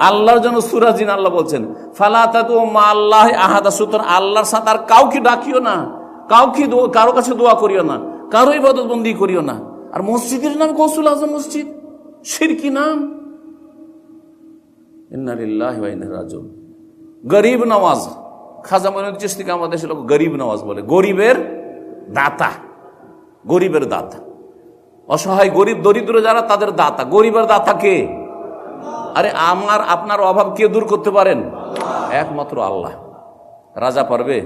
আল্লাহর জন্য। সূরা জিন আল্লাহ বলছেন ফালা তাদউ মা আল্লাহি আহাদা, সুতরাং আল্লাহর সাথে আর কাউকে ডাকিও না, কাউকে কারো কাছে দোয়া করিও না, কারো ইবাদত বন্দি করিও না। আর মসজিদের নাম গৌসুল আজম মসজিদ, শিরকি নাম। ইন্না লিল্লাহি ওয়া ইন্না ইলাইহি রাজিউন। গরিব নওয়াজ, খাজা মঈনুদ্দিন চিশতিকে আমাদের দেশের লোক গরিব নওয়াজ বলে, গরিবের দাতা, গরিবের দাতা। অসহায় গরিব দরিদ্র যারা তাদের দাতা। গরিবের দাতা কে? আরে আমার আপনার অভাব কে দূর করতে পারেন? একমাত্র আল্লাহ। রাজা পারবে?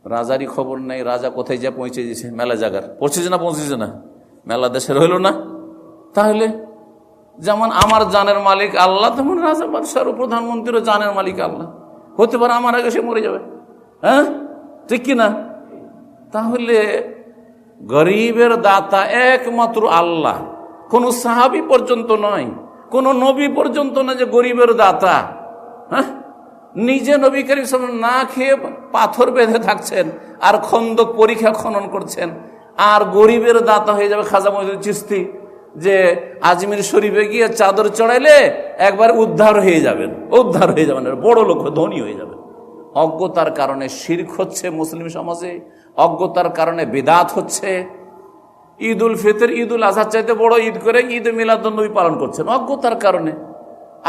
রাজারই খবর নেই, রাজা কোথায় যা পৌঁছে দিয়েছে, মেলা জায়গার পৌঁছেছে না, পৌঁছেছে না, মেলা দেশের হইল না। তাহলে যেমন আমার জানের মালিক আল্লাহ, তেমন রাজা বাদশাহ প্রধানমন্ত্রীর জানের মালিক আল্লাহ। হতে পারে আমার আগে সে মরে যাবে, হ্যাঁ, ঠিক কিনা? তাহলে গরিবের দাতা একমাত্র আল্লাহ। কোন সাহাবী পর্যন্ত নয়, কোন নবী পর্যন্ত না যে গরিবের দাতা। হ্যাঁ, নিজে নবী করিম সাল্লাল্লাহু আলাইহি ওয়াসাল্লাম না খেয়ে পাথর বেঁধে থাকছেন আর খন্দক পরীক্ষা খনন করছেন, আর গরিবের দাতা হয়ে যাবে খাজা মঈনুদ্দিন চিশতি, যে আজমির শরীফে গিয়ে চাদর চড়াইলে একবার উদ্ধার হয়ে যাবেন, উদ্ধার হয়ে যাবেন, বড় লোক, ধনী হয়ে যাবেন। অজ্ঞতার কারণে শিরক হচ্ছে মুসলিম সমাজে, অজ্ঞতার কারণে বিদআত হচ্ছে। ঈদ উল ফিতর, ঈদ উল আজহার চাইতে বড় ঈদ করে ঈদ মিলাদুন নবী পালন করছেন অজ্ঞতার কারণে।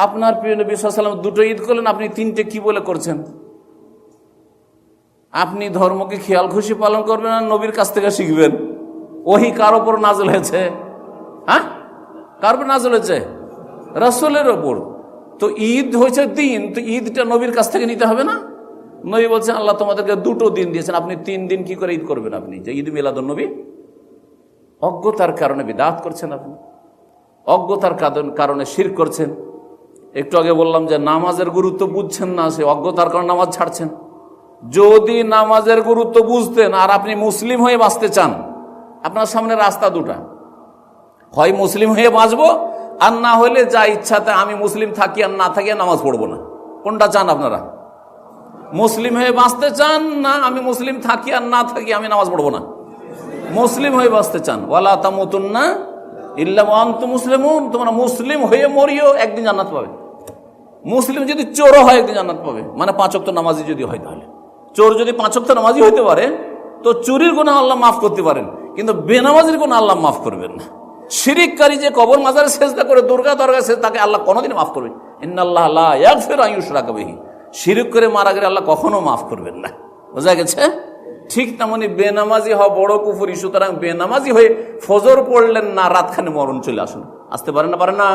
আপনার প্রিয় নবী সাল্লাল্লাহু আলাইহি ওয়াসাল্লাম দুটো ঈদ করলেন, আপনি তিনটে কি বলে করছেন? আপনি ধর্মকে খেয়াল খুশি পালন করবেন আর নবীর কাছ থেকে শিখবেন। ওহী কার ওপর নাযিল হয়েছে? হ্যাঁ, কার উপর নাযিল হয়েছে? রাসূলের ওপর। তো ঈদ হয়েছে দিন, তো ঈদটা নবীর কাছ থেকে নিতে হবে না? নবী বলছেন আল্লাহ তোমাদেরকে দুটো দিন দিয়েছেন, আপনি 3 দিন কি করে ঈদ করবেন? আপনি যে ঈদ মিলাদুন নবী। অজ্ঞতার কারণে বিদআত করছেন, আপনি অজ্ঞতার কারণে শিরক করছেন। একটু আগে বললাম যে নামাজের গুরুত্ব বুঝছেন না, সে অজ্ঞতার কারণে নামাজ ছাড়ছেন। যদি নামাজের গুরুত্ব বুঝতেন আর আপনি মুসলিম হয়ে বাঁচতে চান, আপনার সামনে রাস্তা দুটা, হয় মুসলিম হয়ে বাঁচবো, আর না হলে যা ইচ্ছাতে আমি মুসলিম থাকি আর না থাকি নামাজ পড়বো না। কোনটা চান আপনারা? মুসলিম হয়ে বাঁচতে চান না আমি মুসলিম থাকি আর না থাকি আমি নামাজ পড়বো না? মুসলিম হয়ে বাঁচতে চান। ওয়ালা তামুতুন্না ইল্লা ওয়া আনতুম মুসলিমুন, তোমরা মুসলিম হয়ে মরিও, একদিন জান্নাত পাবে। মুসলিম যদি চোরও হয় একদিন জান্নাত পাবে, মানে 5 ওয়াক্ত নামাজি যদি হয়। তাহলে চোর যদি 5 ওয়াক্ত নামাজি হইতে পারে তো চুরির গুনাহ আল্লাহ মাফ করতে পারেন, কিন্তু বেনামাজির কোনো আল্লাহ মাফ করবেন না। শিরিককারী যে কবর মাজারে সেজদা করে দুর্গা দরগা সেজদা, তাকে আল্লাহ কোনোদিন মাফ করবেন। ইন্নাল্লাহ লা ইয়াগফিরু আন ইউশরাকা বিহি, শিরিক করে মারা গেলে আল্লাহ কখনো মাফ করবেন না। বোঝা গেছে? ঠিক তেমনি বেনামাজি হওয়া বড় কুফরি। সুতরাং বেনামাজি হয়ে ফজর পড়লেন না, রাতখানে মরণ চলে আসুন, আসতে পারেন না? পারেন না?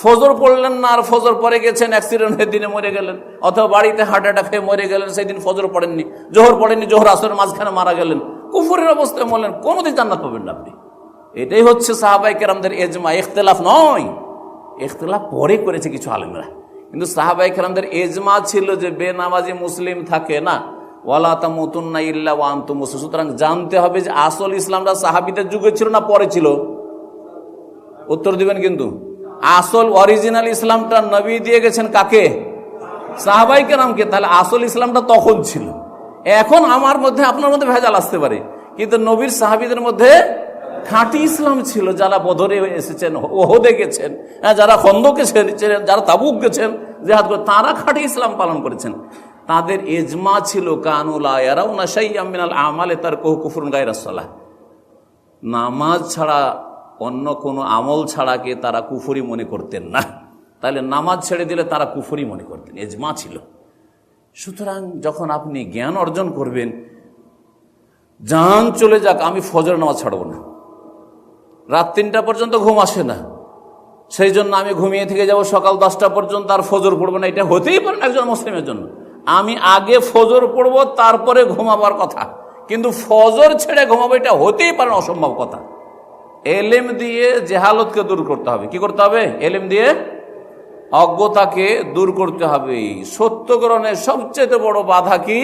ফজর পড়লেন না, আর ফজর পরে গেছেন, অ্যাক্সিডেন্ট হয়ে দিনে মরে গেলেন, অথবা বাড়িতে হার্ট অ্যাটাক হয়ে মরে গেলেন, সেই দিন ফজর পড়েননি, জোহর পড়েননি, জোহর আসরের মাঝখানে মারা গেলেন, কুফরের অবস্থায় মরলেন, কোনোদিন জান্নাত পাবেন না আপনি। এটাই হচ্ছে সাহাবায়ে কেরামদের এজমা, ইখতিলাফ নয়। ইখতিলাফ পরে করেছে কিছু আলেমরা, কিন্তু সাহাবায়ে কেরামদের এজমা ছিল যে বেনামাজি মুসলিম থাকে না, ওয়ালা তামুতুন্না ইল্লা ওয়া আনতুম মুসলিমুন। সুতরাং জানতে হবে যে আসল ইসলামটা সাহাবীদের যুগে ছিল না পরে ছিল? উত্তর দিবেন কিন্তু। আসল অরিজিনাল ইসলামটা নবী দিয়ে গেছেন কাকে? সাহাবায়ে কেরামকে। তাহলে আসল ইসলামটা তখন ছিল। এখন আমার মধ্যে আপনার মধ্যে ভেজাল আসতে পারে, কিন্তু নবীর সাহাবীদের মধ্যে খাঁটি ইসলাম ছিল। যারা বদরে এসেছেন, ওহদে গেছেন, যারা খন্দকে ছেড়েছেন, যারা তাবুক গেছেন জিহাদ করে, তারা খাঁটি ইসলাম পালন করেছেন। তাদের এজমা ছিল কানু লা ইয়ারাউনা শাইআম মিনাল আমালি তারকুহু কুফরুন গায়রাস সালাহ, নামাজ ছাড়া অন্য কোনো আমল ছাড়াকে তারা কুফরি মনে করতেন না। তাহলে নামাজ ছেড়ে দিলে তারা কুফরি মনে করতেন, এজমা ছিল। সুতরাং যখন আপনি জ্ঞান অর্জন করবেন, জান চলে যাক, আমি ফজর নামাজ ছাড়ব না, রাত 3টা পর্যন্ত ঘুম আসে না, সেই জন্য আমি ঘুমিয়ে থেকে যাব সকাল 10টা পর্যন্ত, আর ফজর পড়বো না, এটা হতেই পারে না একজন মুসলিমের জন্য। আমি আগে ফজর পড়ব, তারপরে ঘুমাবার কথা, কিন্তু ফজর ছেড়ে ঘুমাবো এটা হতেই পারে না, অসম্ভব কথা। এলেম দিয়ে জেহালতকে দূর করতে হবে। কি করতে হবে? এলেম দিয়ে অজ্ঞতাকে দূর করতে হবে। সত্য গ্রহণের সবচেয়ে বড় বাধা কি?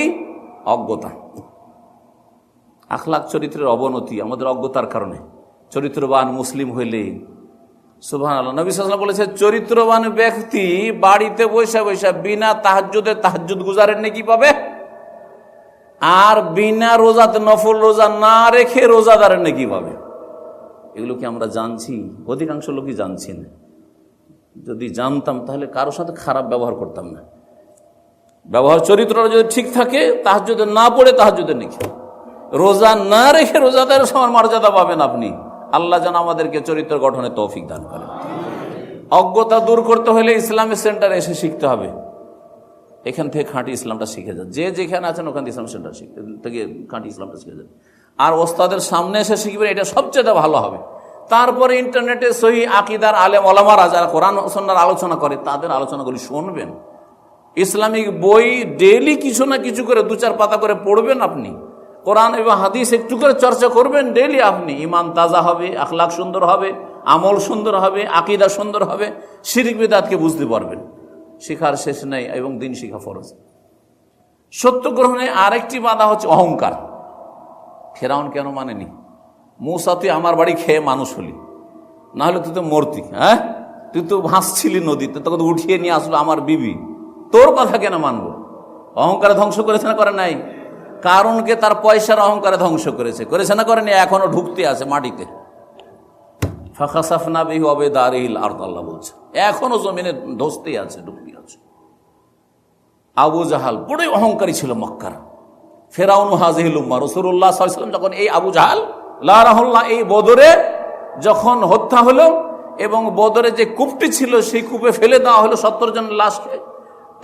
অজ্ঞতা। আখলাক চরিত্রের অবনতি আমাদের অজ্ঞতার কারণে। চরিত্রবান মুসলিম হইলে সুবহানাল্লাহ, নবী সাল্লাল্লাহু আলাইহি ওয়াসাল্লাম বলেছে, চরিত্রবান ব্যক্তি বাড়িতে বসে বসে বিনা তাহাজ্জুদে তাহাজ্জুদ গুজারের নেকি পাবে, আর বিনা রোজাতে নফল রোজা না রেখে রোজাদারের নেকি পাবে। এগুলো কি আমরা জানছি? অধিকাংশ লোকই জানছি না। যদি জানতাম তাহলে কারোর সাথে খারাপ ব্যবহার করতাম না। ব্যবহার চরিত্রটা যদি ঠিক থাকে, তাহাজ্জুদে না পড়ে তাহাজ্জুদের নেকি, রোজা না রেখে রোজাদারের সমান মর্যাদা পাবেন আপনি। আল্লাহ যেন আমাদেরকে চরিত্র গঠনে তৌফিক দান করেন। অজ্ঞতা দূর করতে হলে ইসলামিক সেন্টারে এসে শিখতে হবে। এখান থেকে খাঁটি ইসলামটা শিখে যান। যে যেখানে আছেন ওখান থেকে ইসলাম সেন্টার থেকে খাঁটি ইসলামটা শিখে যান। আর ওস্তাদের সামনে এসে শিখবেন, এটা সবচেয়ে ভালো হবে। তারপরে ইন্টারনেটে সহি আকিদার আলেম ওলামারা যারা কোরআন সুন্নাহর আলোচনা করে, তাদের আলোচনাগুলি শুনবেন। ইসলামিক বই ডেইলি কিছু না কিছু করে 2-4 পাতা করে পড়বেন আপনি। কোরআন এবং হাদিস একটু করে চর্চা করবেন ডেইলি। আপনি ইমান তাজা হবে, আখলাক সুন্দর হবে, আমল সুন্দর হবে, আকিদা সুন্দর হবে, শিরক বিদআতকে বুঝতে পারবেন। শিখার শেষ নেই এবং দিন শিখা ফরজ। সত্য গ্রহণে আরেকটি বাধা হচ্ছে অহংকার। ফেরাউন কেন মানেনি? মূসা, তুই আমার বাড়ি খেয়ে মানুষ হলি, না হলে তুই তো মরতি। হ্যাঁ, তুই তো ভাসছিলি নদীতে, তোকে তো উঠিয়ে নিয়ে আসলো আমার বিবি, তোর কথা কেন মানবো? অহংকারে ধ্বংস করেছে না করে নাই? কারণকে তার পয়সার অহংকারে ধ্বংস করেছে, করেছে না করেনি? এখনো ঢুকতে আছে মাটিতে। ফাখাসাফনা বিহি ওয়া বিদারিহিল আরদ, আল্লাহ বলছে এখনো জমিনে ধসতেই আছে, ডুবতে আছে। আবু জাহাল বড়ই অহংকারী ছিল মক্কার। ফেরাউন হাজিহিল উম্মাহ, রাসূলুল্লাহ সাল্লাল্লাহু আলাইহি ওয়াসাল্লাম যখন এই আবু জাহাল লারাহুল্লাহ এই বদরে যখন হত্যা হলো, এবং বদরে যে কূপটি ছিল সেই কূপে ফেলে দেওয়া হলো 70 জনের লাশকে,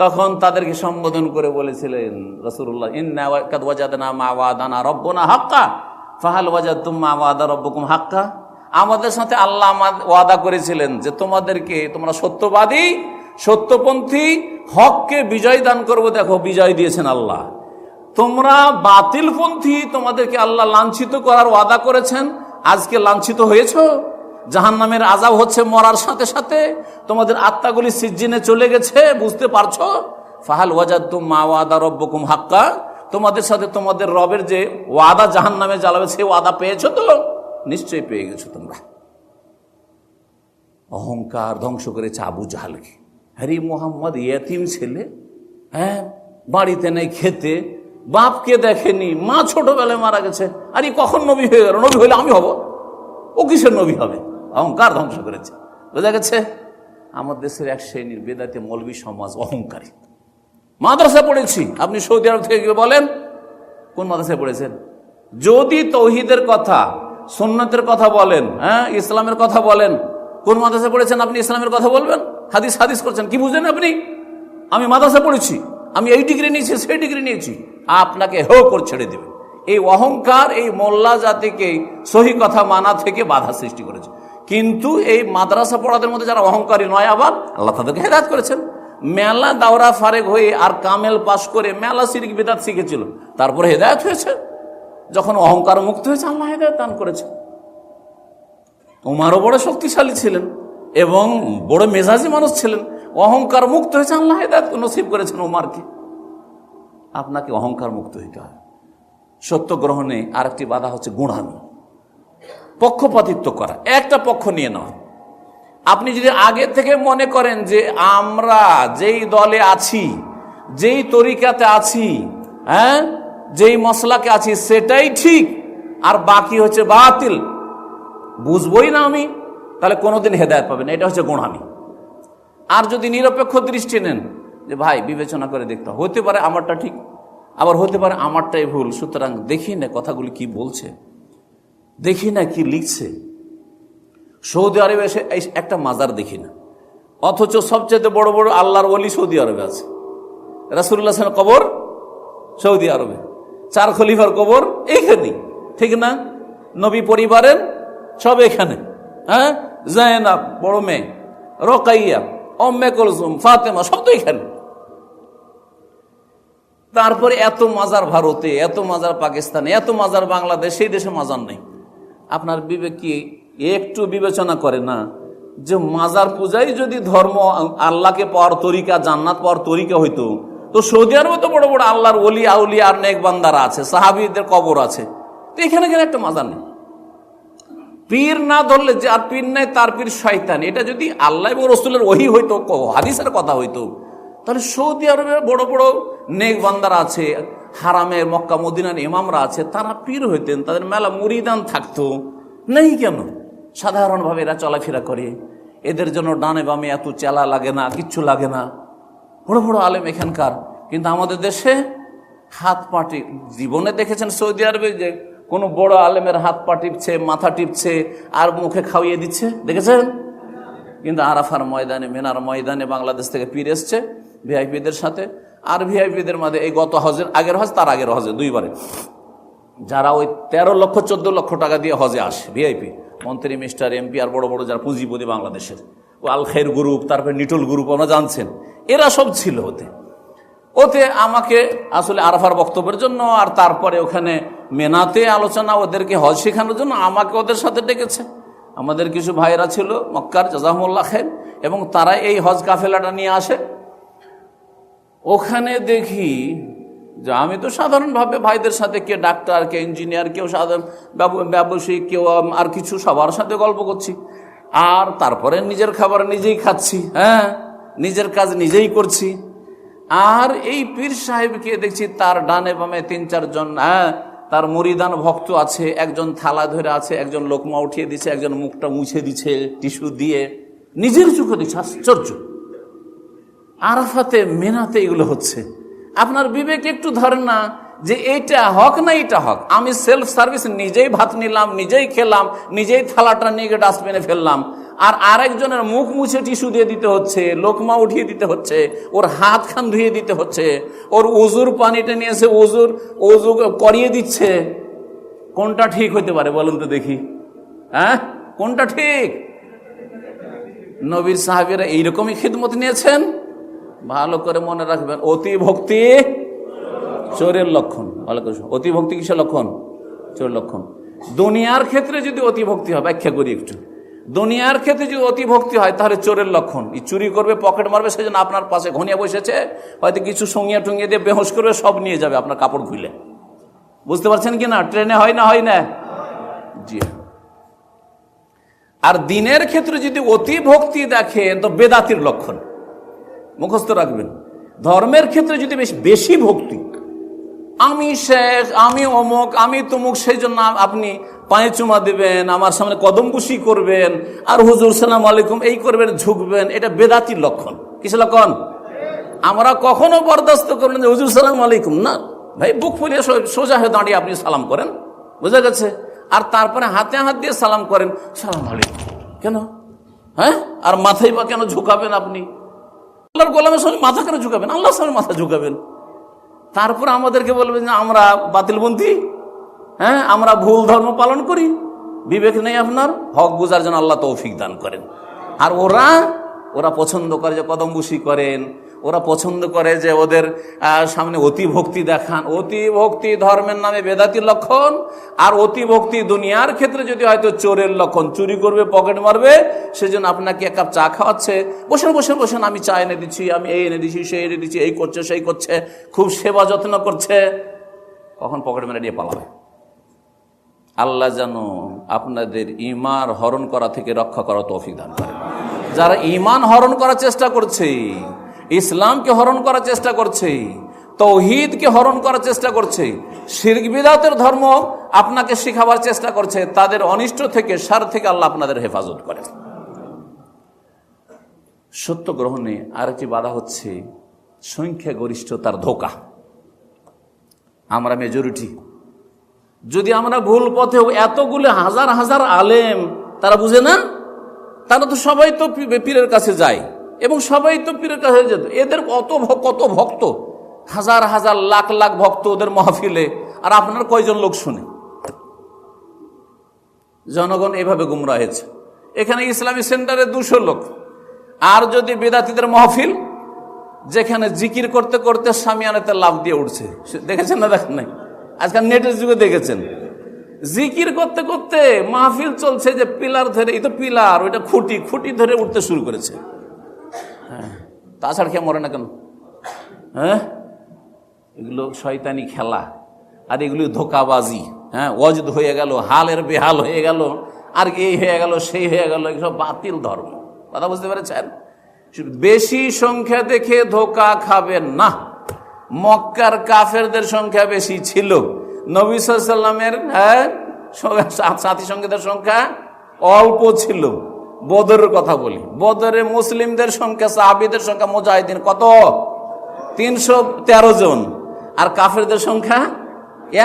তখন তাদেরকে সম্বোধন করে বলেছিলেন রাসূলুল্লাহ, ইন্না কাদ ওয়াজাদনা মা ওয়াদানা রাব্বুনা হাক্কা ফাহাল ওয়াজাদতুম মা ওয়াদা রাব্বুকুম হাক্কা। আমাদের সাথে আল্লাহ ওয়াদা করেছিলেন যে তোমাদেরকে, তোমরা সত্যবাদী, সত্যপন্থী, হককে বিজয় দান করবো। দেখো বিজয় দিয়েছেন আল্লাহ। তোমরা বাতিলপন্থী, তোমাদেরকে আল্লাহ লাঞ্ছিত করার ওয়াদা করেছেন, আজকে লাঞ্ছিত হয়েছো। জাহান্নামের আযাব হচ্ছে মরার সাথে সাথে, তোমাদের আত্মাগুলি সিজ্জিনে চলে গেছে, বুঝতে পারছো? ফাহাল ওয়াজাদতুম মা ওয়াদা রাব্বুকুম হাক্কা, তোমাদের সাথে তোমাদের রবের যে ওয়াদা জাহান্নামে জ্বালাবে সেই ওয়াদা পেয়েছো তো? নিশ্চয়ই পেয়ে গেছো তোমরা। অহংকার ধ্বংস করেছে আবু জাহালকে। হ্যারি মোহাম্মদ ইয়েতিম ছেলে, হ্যাঁ, বাড়িতে নেই খেতে, বাপকে দেখেনি, মা ছোটবেলায় মারা গেছে, আর কখন নবী হয়ে গেল? নবী হইলে আমি হব, ও কিসের নবী হবে? অহংকার ধ্বংস করেছে। বোঝা গেছে? আমার দেশের এক শ্রেণীর বেদাতে মৌলবী সমাজ অহংকারী। মাদ্রাসা পড়েছি, আপনি সৌদি আরব থেকে গিয়ে বলেন কোন মাদ্রাসায় পড়েছেন? যদি তৌহিদের কথা, সুন্নতের কথা বলেন, হ্যাঁ, ইসলামের কথা বলেন, কোন মাদ্রাসা পড়েছেন আপনি ইসলামের কথা বলবেন? হাদিস হাদিস করছেন, কি বুঝলেন আপনি? আমি মাদ্রাসা পড়েছি, আমি এই ডিগ্রি নিয়েছি, সেই ডিগ্রি নিয়েছি, আপনাকে হো করে ছেড়ে দেবে। এই অহংকার এই মোল্লা জাতিকে সহি কথা মানা থেকে বাধা সৃষ্টি করেছে। কিন্তু এই মাদ্রাসা পড়াদের মধ্যে যারা অহংকারী নয়, আবার আল্লাহ তাদেরকে হেদায়েত করেছেন। মেলা দাওরা ফারেক হয়ে আর কামেল পাশ করে মেলা শিরক বিদআত শিখেছিল, তারপরে হেদায়েত হয়েছে। যখন অহংকার মুক্ত হয়েছে, আল্লাহ হেদায়েত দান করেছে। উমারও বড় শক্তিশালী ছিলেন এবং বড় মেজাজি মানুষ ছিলেন, অহংকার মুক্ত হয়েছে, আল্লাহ হেদায়েত নসিব করেছেন উমারকে। আপনাকে অহংকার মুক্ত হইতে হয়। সত্য গ্রহণে আরেকটি বাধা হচ্ছে গুণামি, পক্ষপাতিত্ব করা, একটা পক্ষ নিয়ে নেওয়া। আপনি যদি আগে থেকে মনে করেন যে আমরা যেই দলে আছি, যেই তরিকাতে আছি, হ্যাঁ, যেই মশলাকে আছি সেটাই ঠিক আর বাকি হচ্ছে বাতিল, বুঝবই না আমি, তাহলে কোনোদিন হেদায়েত পাবেন। এটা হচ্ছে গোঁড়ামি। আর যদি নিরপেক্ষ দৃষ্টি নেন যে ভাই বিবেচনা করে দেখতে হতে পারে আমারটা ঠিক, আবার হতে পারে আমারটাই ভুল, সুতরাং দেখি না কথাগুলি কি বলছে, দেখি না কি লিখছে। সৌদি আরবে এসে একটা মাজার দেখি না, অথচ সবচেয়ে বড় বড় আল্লাহর ওলি সৌদি আরবে আছে। রাসূলুল্লাহ সাল্লাল্লাহু আলাইহি ওয়াসাল্লাম কবর সৌদি আরবে, 4 খলিফার কবর এইখানেই, ঠিক না? নবী পরিবারের সব এখানে, হ্যাঁ, জায়নাব বড় মেয়ে, রোকাইয়া, উম্মে কুলসুম, ফাতেমা, সব তো এখানে। তারপরে এত মাজার ভারতে, এত মাজার পাকিস্তানে, এত মাজার বাংলাদেশ, সেই দেশে মাজার নেই। আপনার বিবেক কি একটু বিবেচনা করে না যে মাজার পূজাই যদি ধর্ম, আল্লাহকে পাওয়ার তরিকা, জান্নাত পাওয়ার তরিকা হইতো, তো সৌদি আরবে তো বড় বড় আল্লাহর ওলি আউলিয়া আর নেক বান্দারা আছে, সাহাবীদের কবর আছে, তো এখানে কেন একটা মাজার নেই? পীর না ধরলে, যে আর পীর নাই তার পীর শয়তান, এটা যদি আল্লাহ এবং রাসূলের ওহী হইতো, হাদিসের কথা হইতো, তাহলে সৌদি আরবে বড় বড় নেক বান্দারা আছে, হারামের মক্কা মদিনার ইমামরা আছে, তারা পীর হইতেন, তাদের মেলা মুরিদান থাকতো। নেই কেন? সাধারণভাবে এরা চলাফেরা করে, এদের জন্য ডানে বামে এত চেলা লাগে না, কিচ্ছু লাগে না, বড় বড় আলেম এখানকার। কিন্তু আমাদের দেশে হাত পাটি, জীবনে দেখেছেন সৌদি আরবে যে কোনো বড় আলেমের হাত পা টিপছে, মাথা টিপছে আর মুখে খাওয়িয়ে দিচ্ছে, দেখেছেন? কিন্তু আরাফার ময়দানে, মেনার ময়দানে বাংলাদেশ থেকে পীর এসছে ভিআইপিদের সাথে, আর ভিআইপিদের মাঝে এই গত হজের আগের হজ, তার আগের হজে, দুইবারে যারা ওই 13 লক্ষ 14 লক্ষ টাকা দিয়ে হজে আসে, ভিআইপি, মন্ত্রী, মিস্টার, এমপি আর বড় বড় যারা পুঁজিপতি বাংলাদেশের, ও আল খের গ্রুপ, তারপরে নিটল গ্রুপ, আপনারা জানছেন, এরা সব ছিল ওতে আমাকে আসলে আরাফার বক্তব্যের জন্য, আর তারপরে ওখানে মেনাতে আলোচনা, ওদেরকে হজ শেখানোর জন্য আমাকে ওদের সাথে ডেকেছে। আমাদের কিছু ভাইরা ছিল মক্কার, জাযাহুমুল্লাহ খাইর, এবং তারা এই হজ কাফেলাটা নিয়ে আসে। ওখানে দেখি যে আমি তো সাধারণভাবে ভাইদের সাথে, কে ডাক্তার, কে ইঞ্জিনিয়ার, কেউ সাধারণ ব্যবসায়িক, কেউ আর কিছু, সবার সাথে গল্প করছি, আর তারপরে নিজের খাবার নিজেই খাচ্ছি, হ্যাঁ, নিজের কাজ নিজেই করছি। আর এই পীর সাহেবকে দেখছি তার ডানে বামে 3-4 জন, হ্যাঁ, তার মুরিদান ভক্ত আছে, একজন থালা ধরে আছে, একজন লোকমা উঠিয়ে দিচ্ছে, একজন মুখটা মুছে দিচ্ছে টিস্যু দিয়ে, নিজের চোখে দিচ্ছে। আশ্চর্য! আরাফাতে, মেনাতে এগুলো হচ্ছে। আপনার বিবেক একটু ধরেন না যে এইটা হক না এটা হক? আমি সেলফ সার্ভিস, নিজেই ভাত নিলাম, নিজেই খেলাম, নিজেই থালাটা নিয়ে গিয়ে ডাস্টবিনে ফেললাম, আর আরেকজনের মুখ মুছে টিস্যু দিয়ে দিতে হচ্ছে, লোকমা উঠিয়ে দিতে হচ্ছে, ওর হাত খান ধুয়ে দিতে হচ্ছে, ওর ওযুর পানিটা নিয়ে এসে ওযু করিয়ে দিচ্ছে। কোনটা ঠিক হতে পারে বলুন তো দেখি? হ্যাঁ, কোনটা ঠিক? নবীর সাহাবীরা এইরকমই খিদমত নিয়েছেন। ভালো করে মনে রাখবেন, অতি ভক্তি চোরের লক্ষণ। ভালো করে, অতি ভক্তি কিসের লক্ষণ? চোরের লক্ষণ। দুনিয়ার ক্ষেত্রে যদি অতি ভক্তি হয়, ব্যাখ্যা করি একটু, দুনিয়ার ক্ষেত্রে যদি অতি ভক্তি হয় তাহলে চোরের লক্ষণ। চুরি করবে, পকেট মারবে, সেজন্য আপনার পাশে ঘনিয়ে বসেছে, হয়তো কিছু সঙ্গিয়া টুঙ্গিয়ে দিয়ে বেহোশ করবে, সব নিয়ে যাবে আপনার কাপড় খুলে। বুঝতে পারছেন কি না? ট্রেনে হয় না, হয় না? জি। আর দিনের ক্ষেত্রে যদি অতি ভক্তি দেখেন তো বেদাতির লক্ষণ, মুখস্থ রাখবেন। ধর্মের ক্ষেত্রে যদি বেশি ভক্তি, আমি শেখ, আমি অমুক, আমি তমুক, সেই জন্য আপনি পায়ে চুমা দেবেন, আমার সামনে কদমবুসি করবেন, আর হুজুর সালাম আলাইকুম এই করবেন, ঝুঁকবেন, এটা বেদাতির লক্ষণ। কিসের লক্ষণ? আমরা কখনো বরদাস্ত করবেন যে হুজুর সালাম আলাইকুম না, ভাই বুক ফুলিয়ে সোজা হয়ে দাঁড়িয়ে আপনি সালাম করেন, বোঝা গেছে? আর তারপরে হাতে হাত দিয়ে সালাম করেন, সালাম আলাইকুম কেন? হ্যাঁ, আর মাথায় বা কেন ঝুঁকাবেন? আপনি আল্লাহর গোলামের সঙ্গে মাথা কেন ঝুঁকাবেন? আল্লাহর সামনে মাথা ঝুঁকাবেন। তারপর আমাদেরকে বলবেন যে আমরা বাতিলপন্থী, হ্যাঁ, আমরা ভুল ধর্ম পালন করি। বিবেক নেই আপনার? হক বুঝার জন্য আল্লাহ তৌফিক দান করেন। আর ওরা পছন্দ করে যে কদমবুসি করেন, ওরা পছন্দ করে যে ওদের সামনে অতি ভক্তি দেখান। অতি ভক্তি ধর্মের নামে বেদাতির লক্ষণ, আর অতি ভক্তি দুনিয়ার ক্ষেত্রে যদি হয়তো চোরের লক্ষণ, চুরি করবে, পকেট মারবে, সেজন্য আপনাকে এক কাপ চা খাওয়াচ্ছে, বসেন বসেন বসেন, আমি চা এনে দিচ্ছি, আমি এই এনে দিচ্ছি, সেই এনে দিচ্ছি, এই করছে সেই করছে, খুব সেবা যত্ন করছে, কখন পকেট মেরে নিয়ে পালাবে। আল্লাহ যেন আপনাদের ঈমান হরণ করা থেকে রক্ষা করা তৌফিক দান করেন। যারা ঈমান হরণ করার চেষ্টা করছে, ইসলামকে হরণ করার চেষ্টা করছে, তৌহিদকে হরণ করার চেষ্টা করছে, শিরক বিদআতের ধর্ম আপনাকে শেখাবার চেষ্টা করছে, তাদের অনিষ্ট থেকে, শার থেকে আল্লাহ আপনাদের হেফাজত করেন। সত্য গ্রহণে আরেকটি বাধা হচ্ছে সংখ্যাগরিষ্ঠতার ধোঁকা। আমরা মেজরিটি, যদি আমরা ভুল পথে, এতগুলো হাজার হাজার আলেম তারা বুঝে না, তারা তো সবাই তো পীরের কাছে যায় এবং সবাই তো পীরের কাছে যেত। এদের কত ভক্ত, হাজার হাজার লাখ লাখ ভক্ত ওদের মাহফিলে, আর আপনার কয়জন লোক শুনে? জনগণ এভাবে গুমরা হয়েছে। এখানে ইসলামী সেন্টারে 200 লোক, আর যদি বেদাতীদের মাহফিল, যেখানে জিকির করতে করতে শামিয়ানাতে লাফ দিয়ে উঠছে, দেখেছেন না? দেখেন নাই? আজকাল নেটের যুগে দেখেছেন, জিকির করতে করতে মাহফিল চলছে, যে পিলার ধরে, এই তো পিলার, ওইটা খুঁটি ধরে উঠতে শুরু করেছে। হ্যাঁ, তাছাড়া খেয়ে মরে না কেন? হ্যাঁ, এগুলো শয়তানি খেলা, আর এগুলো ধোকাবাজি। হ্যাঁ, ওয়াজদ হয়ে গেল, হালের বেহাল হয়ে গেল, আর এই হয়ে গেল, সেই হয়ে গেল, এসব বাতিল ধর্ম। কথা বুঝতে পেরেছেন? বেশি সংখ্যা দেখে ধোকা খাবেন না। মক্কার কাফেরদের সংখ্যা বেশি ছিল, নবী সাল্লাল্লাহু আলাইহি ওয়াসাল্লামের সাথী সঙ্গীদের সংখ্যা অল্প ছিল। বদরের কথা বলি, বদরে মুসলিমদের সংখ্যা, সাহাবীদের সংখ্যা, মুজাহিদিন কত? 313 জন, আর কাফেরদের সংখ্যা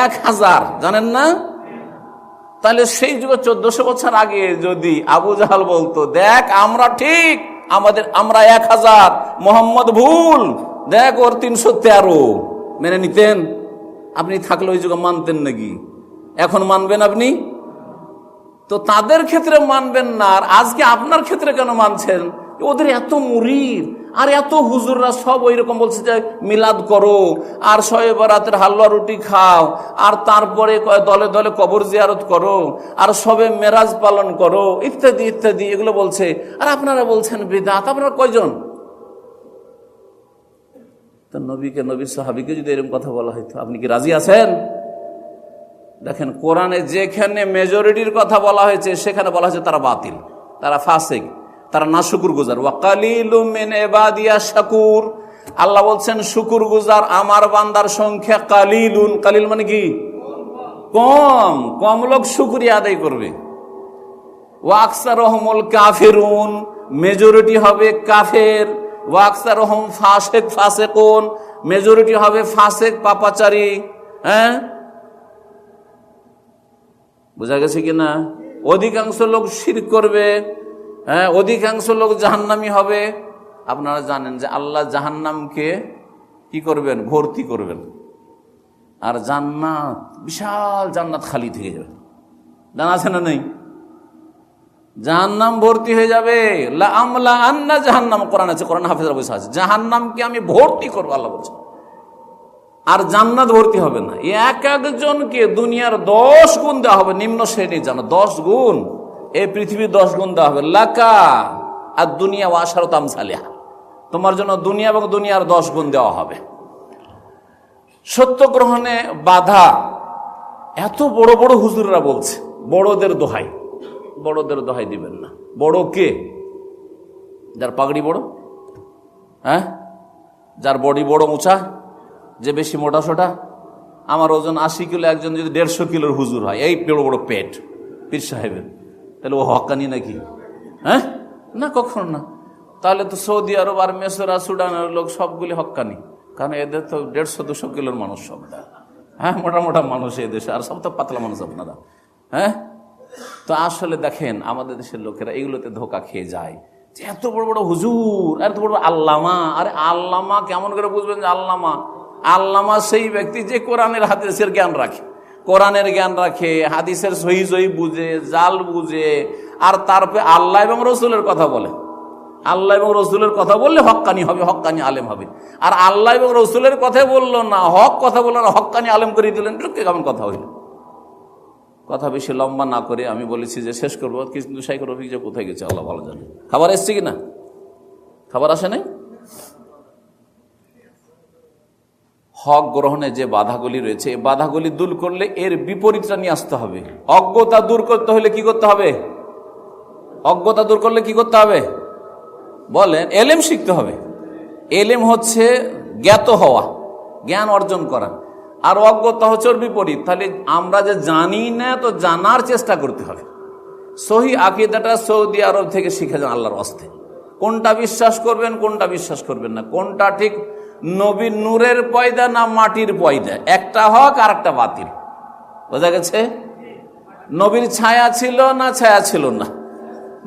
1000, জানেন না? তাহলে সেই যুগে 1400 বছর আগে যদি আবু জাহাল বলতো, দেখ আমরা ঠিক, আমরা 1000, মোহাম্মদ ভুল, দেখ ওর 313, মেনে নিতেন? আপনি থাকলে ওই যুগে মানতেন নাকি? এখন মানবেন আপনি? তো তাদের ক্ষেত্রে মানবেন না, আর আজকে আপনার ক্ষেত্রে কেন মানছেন? ওদের এত মুরিদ আর এত হুজুররা সব ওই রকম বলছে যে মিলাদ করো, আর শবে বরাতের হালুয়া রুটি খাও, আর তারপরে দলে দলে কবর জিয়ারত করো, আর শবে মেরাজ পালন করো, ইত্যাদি ইত্যাদি, এগুলো বলছে। আর আপনারা বলছেন বিদআত। আপনারা কয়জন? তো নবীকে, নবীর সাহাবীকে যদি এরকম কথা বলা হয়তো, আপনি কি রাজি আছেন? দেখেন, কোরআনে যেখানে মেজরিটির কথা বলা হয়েছে, সেখানে বলা হয়েছে তারা বাতিল, তারা ফাসিক, তারা নাশুকুর গুজার। ওয়া কালিলুম মিন ইবাদিয়া শাকুর। আল্লাহ বলছেন শুকুর গুজার আমার বান্দার সংখ্যা কালিলুন। কালিল মানে কি? কম লোক শুকরিয়া আদায় করবে। ওয়া আকসারুহুমুল কাফিরুন, মেজরিটি হবে কাফের। ওয়া আকসারুহুম ফাসিকুন, মেজরিটি হবে ফাসিক, পাপাচারী। হ্যাঁ, বোঝা গেছে কিনা? অধিকাংশ লোক শিরক করবে, হ্যাঁ, অধিকাংশ লোক জাহান্নামী হবে। আপনারা জানেন যে আল্লাহ জাহান্নামকে কি করবেন? ভর্তি করবেন, আর জান্নাত, বিশাল জান্নাত খালি থেকে যাবে। জানা আছে না নেই? জাহান্নাম ভর্তি হয়ে যাবে। লা আমলা আন্না জাহান্নাম, কোরআন আছে, কোরআন হাফেজরা বসে আছে, জাহান্নামকে আমি ভর্তি করবো, আল্লাহ বলছে। আর জান্নাত ভর্তি হবে না। এক একজনকে দুনিয়ার 10 গুণ দেওয়া হবে, নিম্ন শ্রেণীর জান্নাত 10 গুণ, এই পৃথিবীর 10 গুণ দেওয়া হবে। লাকা আর দুনিয়া ওয়া আশারাতু আমসালিহা, তোমার জন্য দুনিয়া এবং দুনিয়ার 10 গুণ দেওয়া হবে। সত্য গ্রহণে বাধা এত বড় বড় হুজুররা বলছে, বড়দের দোহাই দিবেন না। বড় কে? যার পাগড়ি বড়, হ্যাঁ, যার বডি বড় উঁচা, যে বেশি মোটা সোটা। আমার ওজন 80 কিলো, একজন যদি 150 কিলোর হুজুর হয়, এই বড় বড় পেট পীর সাহেবের, তাহলে ও হক্কানি নাকি? হ্যাঁ, না, কখনো না। তাহলে তো সৌদি আরব আর মিশর আর সুদানের লোক সবগুলি হক্কানি, কারণ এদের তো 150-200 কিলোর মানুষ সব। হ্যাঁ, মোটা মোটা মানুষ এই দেশে, আর সব তো পাতলা মানুষ আপনারা। হ্যাঁ, তো আসলে দেখেন আমাদের দেশের লোকেরা এগুলোতে ধোকা খেয়ে যায়। যে এত বড় বড় হুজুর, এত বড় আল্লামা। আরে আল্লামা কেমন করে বুঝবেন যে আল্লামা? আল্লামা সেই ব্যক্তি যে কোরআনের হাদিসের জ্ঞান রাখে, কোরআনের জ্ঞান রাখে, হাদিসের সহি সহি বুঝে, জাল বুঝে, আর তারপরে আল্লাহ এবং রসুলের কথা বলে। আল্লাহ এবং রসুলের কথা বললে হক্কানি হবে, হক্কানি আলেম হবে। আর আল্লাহ এবং রসুলের কথা বললো না, হক কথা বললো না, হক্কানি আলেম করে দিলেন, কেমন কথা হইল? কথা বেশি লম্বা না করে আমি বলেছি যে শেষ করবো, কিন্তু শাইখুর রফিক যে কোথায় গেছে আল্লাহ ভালো জানে। খাবার এসছে কিনা? খাবার আসে নাই? হক গ্রহণে যে বাধাগুলি রয়েছে, এই বাধাগুলি দূর করলে এর বিপরীতটা নিয়ে আসতে হবে। অজ্ঞতা দূর করতে হলে কি করতে হবে? অজ্ঞতা দূর করলে কি করতে হবে বলেন? এলেম শিখতে হবে। এলেম হচ্ছে জ্ঞাত হওয়া, জ্ঞান অর্জন করা, আর অজ্ঞতা হচ্ছে ওর বিপরীত। তাহলে আমরা যে জানি না, তো জানার চেষ্টা করতে হবে। সহি আকীদাটা সৌদি আরব থেকে শিখে যান আল্লাহর ওয়াস্তে। কোনটা বিশ্বাস করবেন, কোনটা বিশ্বাস করবেন না, কোনটা ঠিক নবীর নূরের পয়দা না মাটির পয়দা, একটা হক আর একটা বাতিল। বোঝা গেছে? নবীর ছায়া ছিল না ছায়া ছিল না,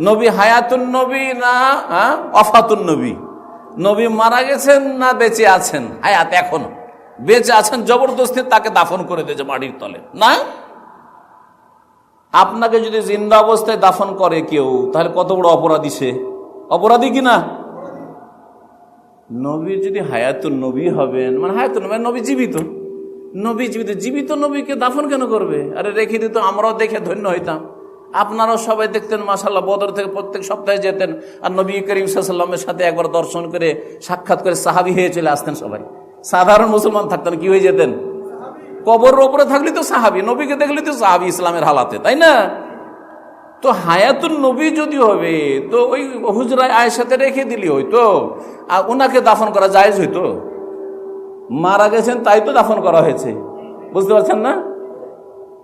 নবী হায়াতুন নবী না ওয়াফাতুন নবী, নবী মারা গেছেন না বেঁচে আছেন, হায়াত এখনো বেঁচে আছেন, জবরদস্তি তাকে দাফন করে দিয়েছে মাটির তলে না। আপনাকে যদি জিন্দা অবস্থায় দাফন করে কেউ, তাহলে কত বড় অপরাধী সে? অপরাধী কিনা? নবী যদি হায়াতুন নবী হবেন, মানে হায়াতুন নবী, নবী জীবিত, নবী জীবিত, জীবিত নবীকে দাফন কেন করবে? আরে রেখে দিত, আমরাও দেখে ধন্য হইতাম। আপনারাও সবাই দেখতেন মাশাআল্লাহ, বদর থেকে প্রত্যেক সপ্তাহে যেতেন, আর নবী করিম সাল্লাল্লাহু আলাইহি ওয়াসাল্লামের সাথে একবার দর্শন করে সাক্ষাৎ করে সাহাবী হয়ে চলে আসতেন। সবাই সাধারণ মুসলমান থাকতেন, কি হয়ে যেতেন? কবরের ওপরে থাকলে তো সাহাবী, নবীকে দেখলে তো সাহাবী ইসলামের হালাতে, তাই না? তো হায়াতুন নবী যদি হবে, তো ওই হুজরায় আয়েশাতে রেখে দিলি হইতো, আর ওনাকে দাফন করা জায়েজ হইতো। মারা গেছেন তাই তো দাফন করা হয়েছে, বুঝতে পারছেন না?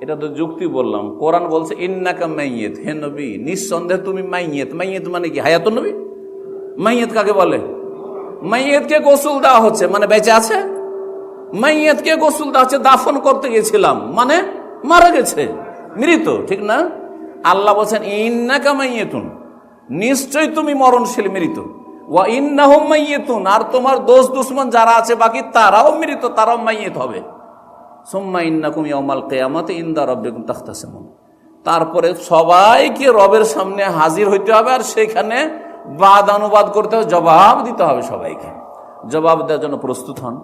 এটা তো যুক্তি বললাম। কোরআন বলছে ইন্নাকা মাইয়িত, হে নবী নিঃসন্দেহে তুমি মাইয়িত। মাইয়িত মানে কি? হায়াতুন নবী। মাইয়িত কাকে বলে? মাইয়িতকে গোসল দেওয়া হচ্ছে, মানে বেঁচে আছে। মাইয়িতকে গোসল দেওয়া হচ্ছে, দাফন করতে গেছিলাম মানে মারা গেছে, মৃত, ঠিক না? আল্লাহ বলছেন ইন্নাকা মাইয়িতুন, নিশ্চয়ই তুমি মরণশীল, মৃত। ওয়া ইন্নাহুম মাইয়িতুন, আর তোমার দোস্ত দুশমন যারা আছে বাকি তারাও মৃত, তারাও মাইয়িত হবে। সুম্মা ইন্নাকুম ইয়াউমাল কিয়ামাতি ইনদা রাব্বিকুম তাখতাসিমুন, তারপরে সবাইকে রবের সামনে হাজির হইতে হবে, আর সেখানে বাদ অনুবাদ করতে হবে, জবাব দিতে হবে। সবাইকে জবাব দেওয়ার জন্য প্রস্তুত হন।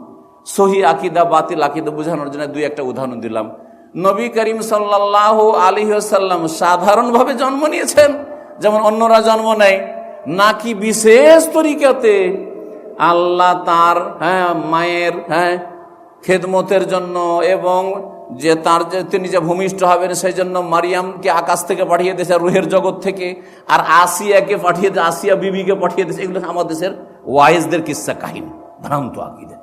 সহি আকীদা বাতিল আকীদা বোঝানোর জন্য দুই একটা উদাহরণ দিলাম। নবী করিম সাল্লাল্লাহু আলাইহি ওয়াসাল্লাম সাধারণভাবে জন্ম নিয়েছেন, যেমন অন্যরা জন্ম নেয়, নাকি বিশেষ তরিকাতে আল্লাহ তার মায়ের খেদমতের জন্য, এবং যে তার যে তিনি যে ভূমিষ্ঠ হবেন সেই জন্য মারিয়ামকে আকাশ থেকে পাঠিয়ে দিয়েছে, রুহের জগৎ থেকে, আর আসিয়াকে পাঠিয়ে দিয়েছে, আসিয়া বিবিকে পাঠিয়ে দিয়েছে। এগুলো আমাদের দেশের ওয়াইজদের কিস্সা কাহিনী, ভ্রান্ত আকীদা।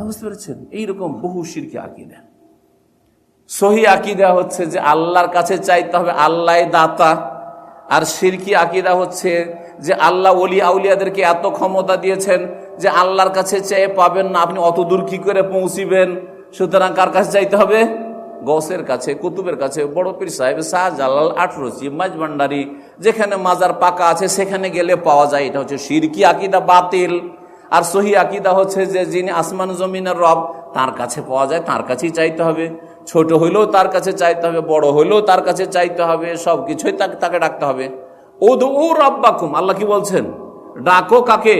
বুঝতে পেরেছেন? এইরকম বহু শিরকি আকীদা। সহি আকীদা হচ্ছে যে আল্লাহর কাছে চাইতে হবে, আল্লাহ দাতা। আর শিরকি আকীদা হচ্ছে যে আল্লাহ ওলি আউলিয়াদেরকে এত ক্ষমতা দিয়েছেন যে আল্লাহর কাছে চেয়ে পাবেন না, আপনি অত দূর কি করে পৌঁছিবেন? সুতরাং কার কাছে চাইতে হবে? গৌসের কাছে, কুতুবের কাছে, বড় পীর সাহেব, শাহজালাল, আটরসি, মাঝভান্ডারি, যেখানে মাজার পাকা আছে সেখানে গেলে পাওয়া যায়। এটা হচ্ছে শিরকি আকীদা, বাতিল। আর সহি আকীদা হচ্ছে যে যিনি আসমান জমিনের রব, তার কাছে পাওয়া যায়, তার কাছেই চাইতে হবে। ছোট হইলেও তার কাছে চাইতে হবে, বড় হইলেও তার কাছে চাইতে হবে, সব কিছুই তাকে ডাকতে হবে। উদউ রাব্বাকুম, আল্লাহ কি বলছেন? ডাকো কাকে?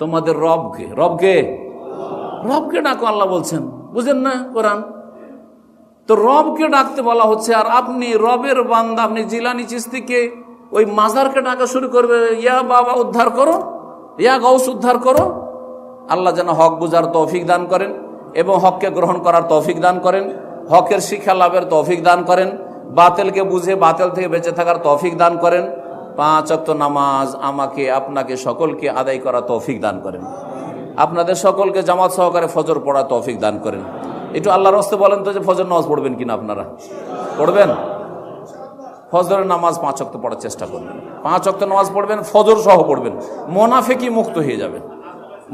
তোমাদের রবকে। রবকে? রবকে ডাকো আল্লাহ বলছেন, বুঝেন না কোরআন? তো রবকে ডাকতে বলা হচ্ছে, আর আপনি রবের বান্দা, আপনি জিলানি চিশতিকে ওই মাজারকে ডাকা শুরু করবে, ইয়া বাবা উদ্ধার করো, ইয়া গৌস উদ্ধার করো। আল্লাহ যেন হক বুঝার তৌফিক দান করেন এবং হককে গ্রহণ করার তৌফিক দান করেন, হকের শিক্ষা লাভের তৌফিক দান করেন, বাতিলকে বুঝে বাতিল থেকে বেঁচে থাকার তৌফিক দান করেন। 5 ওয়াক্ত নামাজ আমাকে আপনাকে সকলকে আদায় করার তৌফিক দান করেন। আপনাদের সকলকে জামাত সহকারে ফজর পড়ার তৌফিক দান করেন। একটু আল্লাহর রাস্তে বলেন তো যে ফজর নামাজ পড়বেন কিনা? আপনারা পড়বেন? ফজরের নামাজ 5 ওয়াক্ত পড়ার চেষ্টা করবেন। 5 ওয়াক্ত নামাজ পড়বেন, ফজর সহ পড়বেন, মুনাফিকি মুক্ত হয়ে যাবেন,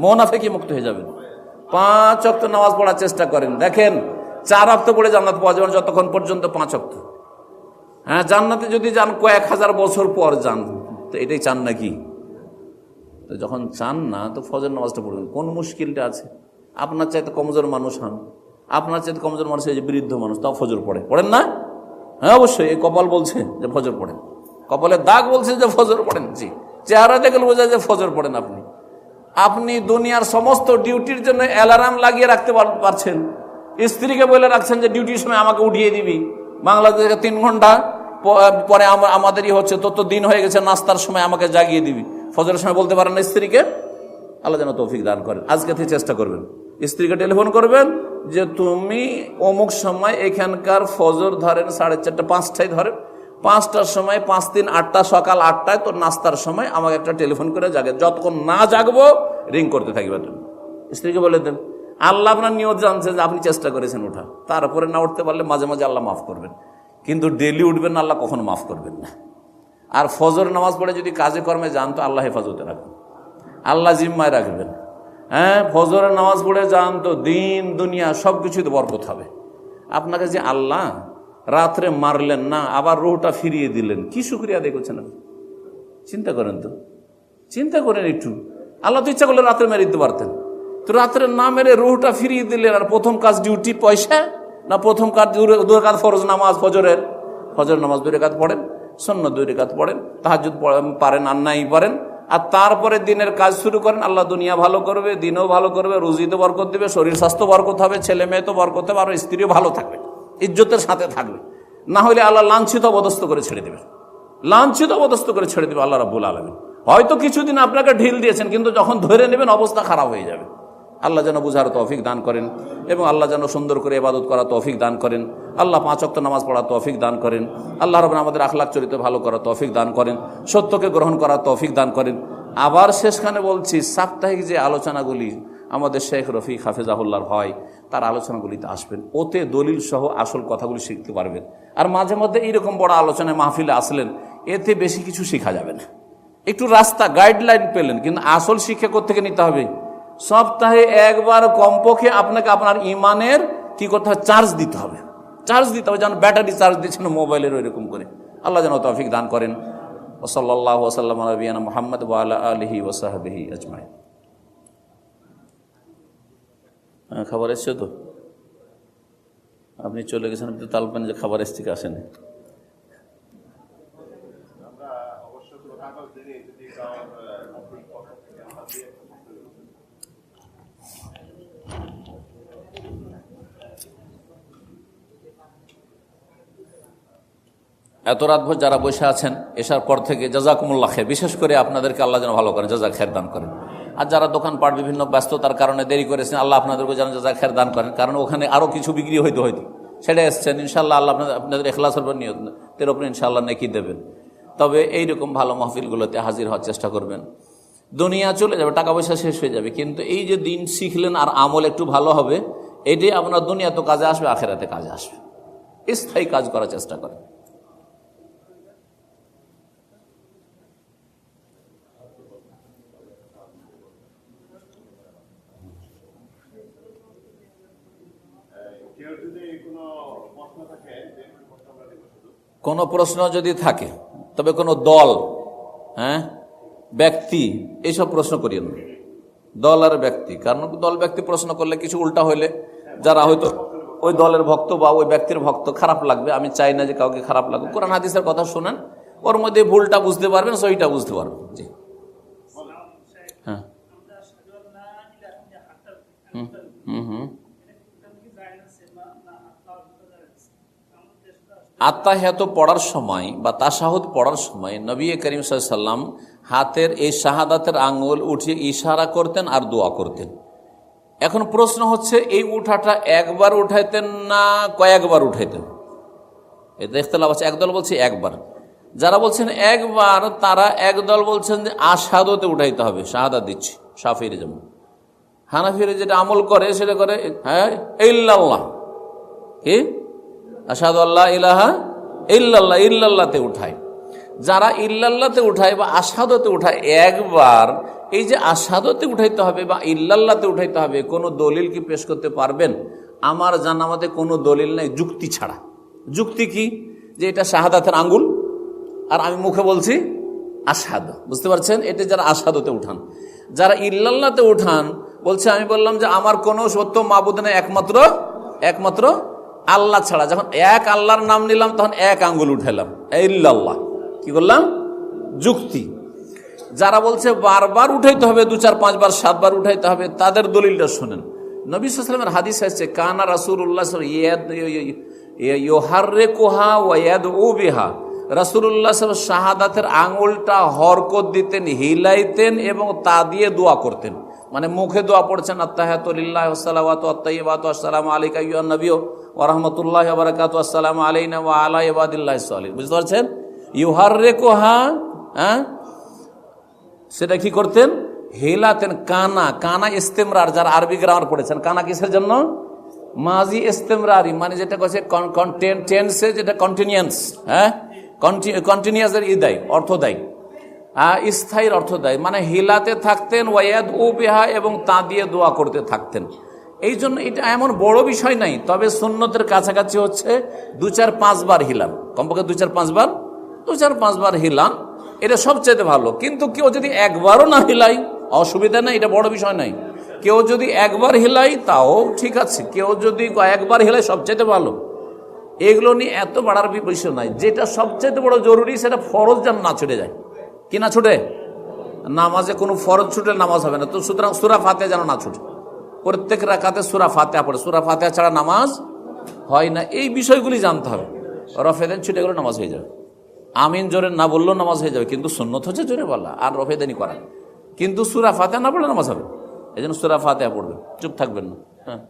মুনাফিকি মুক্ত হয়ে যাবেন। 5 ওয়াক্ত নামাজ পড়ার চেষ্টা করেন। দেখেন 4 ওয়াক্ত পড়ে জান্নাত পাওয়া যাবে যতক্ষণ পর্যন্ত 5 ওয়াক্ত। হ্যাঁ, জান্নাতে যদি যান কয়েক হাজার বছর পর যান, তো এটাই চান নাকি? তো যখন চান না, তো ফজর নামাজটা পড়বেন। কোন মুশকিলটা আছে? আপনার চাইতে কমজোর মানুষ হন, আপনার চাইতে কমজোর মানুষ, এই যে বৃদ্ধ মানুষ, তাও ফজর পড়েন না? হ্যাঁ অবশ্যই, এই কপাল বলছে যে ফজর পড়েন, কপালের দাগ বলছে যে ফজর পড়েন। জি, চেহারা দেখে বোঝা যায় ফজর পড়েন। আপনি দুনিয়ার সমস্ত ডিউটির জন্য অ্যালার্ম লাগিয়ে রাখতে পারছেন, স্ত্রীকে বলে রাখছেন যে ডিউটির সময় আমাকে উঠিয়ে দিবি, বাংলাদেশে 3 ঘন্টা পরে আমাদেরই হচ্ছে, তো দিন হয়ে গেছে, নাস্তার সময় আমাকে জাগিয়ে দিবি। ফজরের সময় বলতে পারেন না স্ত্রীকে? আল্লাহ যেন তৌফিক দান করেন। আজকে থেকে চেষ্টা করবেন, স্ত্রীকে টেলিফোন করবেন যে তুমি অমুক সময় এখানকার ফজর ধরেন 4:30, 5টায় ধরেন, 5টার সময় 5, 3, 8টা, সকাল 8টায় তোর নাস্তার সময় আমাকে একটা টেলিফোন করে জাগে, যতক্ষণ না জাগবো রিং করতে থাকবে। তুমি স্ত্রীকে বলে দেন, আল্লাহ আপনার নিয়ত জানছে যে আপনি চেষ্টা করেছেন ওঠা, তারপরে না উঠতে পারলে মাঝে মাঝে আল্লাহ মাফ করবেন, কিন্তু ডেলি উঠবেন না, আল্লাহ কখনো মাফ করবেন না। আর ফজর নামাজ পড়ে যদি কাজে কর্মে যান, তো আল্লাহ হেফাজতে রাখবেন, আল্লাহ জিম্মায় রাখবেন। হ্যাঁ, ফজরের নামাজ পড়ে যান তো দিন দুনিয়া সব কিছুতে বরকত হবে। আপনাকে যে আল্লাহ রাত্রে মারলেন না, আবার রুহটা ফিরিয়ে দিলেন, কি শুকরিয়া আদায় করছেন আপনি? চিন্তা করেন তো, চিন্তা করেন একটু। আল্লাহ তো ইচ্ছা করলে রাত্রে মেরে দিতে পারতেন, তো রাত্রে না মেরে রুহটা ফিরিয়ে দিলেন। আর প্রথম কাজ ডিউটি পয়সা না, প্রথম কাজ 2 রাকাত ফরজ নামাজ, ফজর নামাজ 2 রাকাত পড়েন, সুন্নাত 2 রাকাত পড়েন, তাহাজ্জুদ পারেন আর নাই পারেন, আর তারপরে দিনের কাজ শুরু করেন। আল্লাহ দুনিয়া ভালো করবে, দিনও ভালো করবে, রুজিতে বরকত দিবে, শরীর স্বাস্থ্য বরকত হবে, ছেলে মেয়ে তো বরকত হবে, আর স্ত্রীও ভালো থাকবে, ইজ্জতের সাথে থাকবে। না হলে আল্লাহ লাঞ্ছিত অবদস্থ করে ছেড়ে দেবে, লাঞ্ছিত অবদস্থ করে ছেড়ে দেবে আল্লাহ রাব্বুল আলামিন। হয়তো কিছুদিন আপনাকে ঢিল দিয়েছেন, কিন্তু যখন ধরে নেবেন অবস্থা খারাপ হয়ে যাবে। আল্লাহ যেন বুঝার তৌফিক দান করেন, এবং আল্লাহ যেন সুন্দর করে ইবাদত করা তৌফিক দান করেন। আল্লাহ 5 ওয়াক্ত নামাজ পড়া তৌফিক দান করেন। আল্লাহ রাব্বুল আমাদের আখলাক চরিত্র ভালো করা তৌফিক দান করেন, সত্যকে গ্রহণ করা তৌফিক দান করেন। আবার শেষখানে বলছি, সাপ্তাহিক যে আলোচনাগুলি আমাদের শেখ রফিক হাফেজাহুল্লাহর হয়, তার আলোচনাগুলিতে আসবেন, ওতে দলিল সহ আসল কথাগুলি শিখতে পারবেন। আর মাঝে মধ্যে এইরকম বড় আলোচনায় মাহফিলে আসলেন, এতে বেশি কিছু শেখা যাবে না, একটু রাস্তা গাইডলাইন পেলেন, কিন্তু আসল শিক্ষা কোত্থেকে নিতে হবে? সপ্তাহে একবার কমপক্ষে আপনাকে আপনার ইমানের কি করতে হবে? চার্জ দিতে হবে, যেন ব্যাটারি চার্জ দিচ্ছেন মোবাইলের, ওইরকম করে। আল্লাহ যেন তৌফিক দান করেন। সাল্লাল্লাহু ওয়া সাল্লাম আলা নবিয়িনা মুহাম্মদ ওয়া আলা আলিহি ওয়া সাহবিহি আজমাইন। খাবার এসছে তো? আপনি চলে গেছেন, আপনি তালপান যে খাবার এসছে কি আসেনি? এত রাতভর যারা বসে আছেন এসার পর থেকে, জাযাকুমুল্লাহ খায়র, বিশেষ করে আপনাদেরকে আল্লাহ যেন ভালো করেন, জাযা খায়র দান করেন। আর যারা দোকানপাট বিভিন্ন ব্যস্ততার কারণে দেরি করেছেন, আল্লাহ আপনাদেরকে যেন জাযা খায়র দান করেন, কারণ ওখানে আরও কিছু বিক্রি হয়তো সেটা এসছেন। ইনশাআল্লাহ আল্লাহ আপনাদের ইখলাসের উপর নিয়তের উপর ইনশাআল্লাহ নেকি দেবেন। তবে এইরকম ভালো মাহফিলগুলোতে হাজির হওয়ার চেষ্টা করবেন। দুনিয়া চলে যাবে, টাকা পয়সা শেষ হয়ে যাবে, কিন্তু এই যে দিন শিখলেন আর আমল একটু ভালো হবে, এটাই আপনার দুনিয়া তো কাজে আসবে, আখেরাতে কাজে আসবে। স্থায়ী কাজ করার চেষ্টা করেন। কোনো প্রশ্ন যদি থাকে, তবে কোনো দল, ব্যক্তি, এইসব প্রশ্ন করিয়েন না। দল আর ব্যক্তি, কারণ দল ব্যক্তি প্রশ্ন করলে কিছু উল্টা হইলে যারা হয়তো ওই দলের ভক্ত বা ওই ব্যক্তির ভক্ত খারাপ লাগবে। আমি চাই না যে কাউকে খারাপ লাগবে। কোরআন হাদিসের কথা শোনেন, ওর মধ্যে ভুলটা বুঝতে পারবেন, সহিটা বুঝতে পারবেন। জি, হ্যাঁ, আত্তাহিয়াত পড়ার সময় বা তাশাহুদ পড়ার সময় নবী করিম সাল্লাল্লাহু আলাইহি ওয়াসাল্লাম হাতের এই শাহাদাতের আঙ্গুল উঠিয়ে ইশারা করতেন আর দোয়া করতেন। এখন প্রশ্ন হচ্ছে, এই উঠাটা একবার উঠাইতেন না কয়েকবার উঠাইতেন? এটা ইখতিলাফ আছে। একদল বলছে একবার, যারা বলছেন একবার তারা একদল বলছেন যে আশহাদুতে উঠাইতে হবে, শাহাদাত দিচ্ছি। শাফিঈরা যেমন, হানাফিরা যেটা আমল করে সেটা করে ইল্লাল্লাহ, কি আশহাদু আল্লা ইলাহা ইল্লাল্লাহ, ইল্লাল্লাহতে উঠায়। যারা ইল্লাল্লাহতে উঠায় বা আশহাদুতে উঠায় একবার, এই যে আশহাদুতে উঠাইতে হবে বা ইল্লাল্লাহতে উঠাইতে হবে, কোনো দলিল কি পেশ করতে পারবেন? আমার জানা মতে কোনো দলিল নেই যুক্তি ছাড়া। যুক্তি কি? যে এটা শাহাদাতের আঙ্গুল আর আমি মুখে বলছি আশহাদ, বুঝতে পারছেন? এটা যারা আশহাদুতে উঠান। যারা ইল্লাল্লাহতে উঠান বলছে আমি বললাম যে আমার কোনো সত্য মাবুদ নেই একমাত্র আল্লাহ ছাড়া। যখন এক আল্লাহর নাম নিলাম তখন এক আঙ্গুল উঠাইলাম, ইল্লাল্লাহ। কি করলাম? যুক্তি। যারা বলছে বারবার উঠাইতে হবে, 2, 4, 5 বার 7 বার উঠাইতে হবে, তাদের দলিলটা শুনেন। নবী সাল্লাল্লাহু আলাইহি ওয়াসাল্লামের হাদিস আছে, কানা রাসূলুল্লাহ ইউহাররিকুহা ওয়া ইয়াদউ বিহা। রাসূলুল্লাহ সাল্লাল্লাহু শাহাদাতের আঙ্গুলটা হরকত দিতেন, হিলাইতেন এবং তা দিয়ে দোয়া করতেন। মানে মুখে দোয়া পড়ছেন, আত্তাহিয়াতু লিল্লাহি ওয়াস সালাওয়াতু ওয়াত তাইয়্যিবাতু আসসালামু আলাইকা আইয়ুহান নাবিয়্যু ওয়া রাহমাতুল্লাহি ওয়া বারাকাতুহু আসসালামু আলাইনা ওয়া আলা ইবাদিল্লাহিস সালিহিন। বুঝতে পারছেন? ইউহাররিকুহা, সেটা কি করতেন? হেলাতেন। কানা ইস্তেমরার, যারা আরবি গ্রামার পড়েছেন, কানা কিসের জন্য? মাজি ইস্তেমরারি, মানে যেটা কছে টেন্সে, যেটা কন্টিনিউয়াস, কন্টিনিউয়াসের দেয়, অর্থ দেয়, স্থায়ীর অর্থ দেয়। মানে হিলাতে থাকতেন, ওয়াদ ও বেহা, এবং তা দিয়ে দোয়া করতে থাকতেন। এই জন্য এটা এমন বড় বিষয় নাই, তবে সুন্নতের কাছাকাছি হচ্ছে 2, 4, 5 বার হিলান, কমপক্ষে 2, 4, 5 বার হিলান, এটা সবচেয়ে ভালো। কিন্তু কেউ যদি একবারও না হিলাই অসুবিধা নেই, এটা বড় বিষয় নাই। কেউ যদি একবার হিলাই তাও ঠিক আছে, কেউ যদি কয়েকবার হিলাই সবচেয়ে ভালো। এগুলো নিয়ে এত বাড়ার বিষয় নাই। যেটা সবচেয়ে বড় জরুরি সেটা ফরজ যেন না ছুটে যায়। কি না ছুটে? নামাজে কোনো ফরজ ছুটে নামাজ হবে না। তো সুতরাং সূরা ফাতিহা যেন না ছুটে। প্রত্যেক রাকাতে সূরা ফাতিহা পড়ে, সূরা ফাতিহা ছাড়া নামাজ হয় না। এই বিষয়গুলি জানতে হবে। রফেদান ছুটে গেলে নামাজ হয়ে যাবে। আমিন জোরে না বললেও নামাজ হয়ে যাবে, কিন্তু সুন্নত হচ্ছে জোরে বলা আর রফেদানি করা। কিন্তু সূরা ফাতিহা না পড়লে নামাজ হবে। এই জন্য সূরা ফাতিহা পড়বে, চুপ থাকবেন না। হ্যাঁ।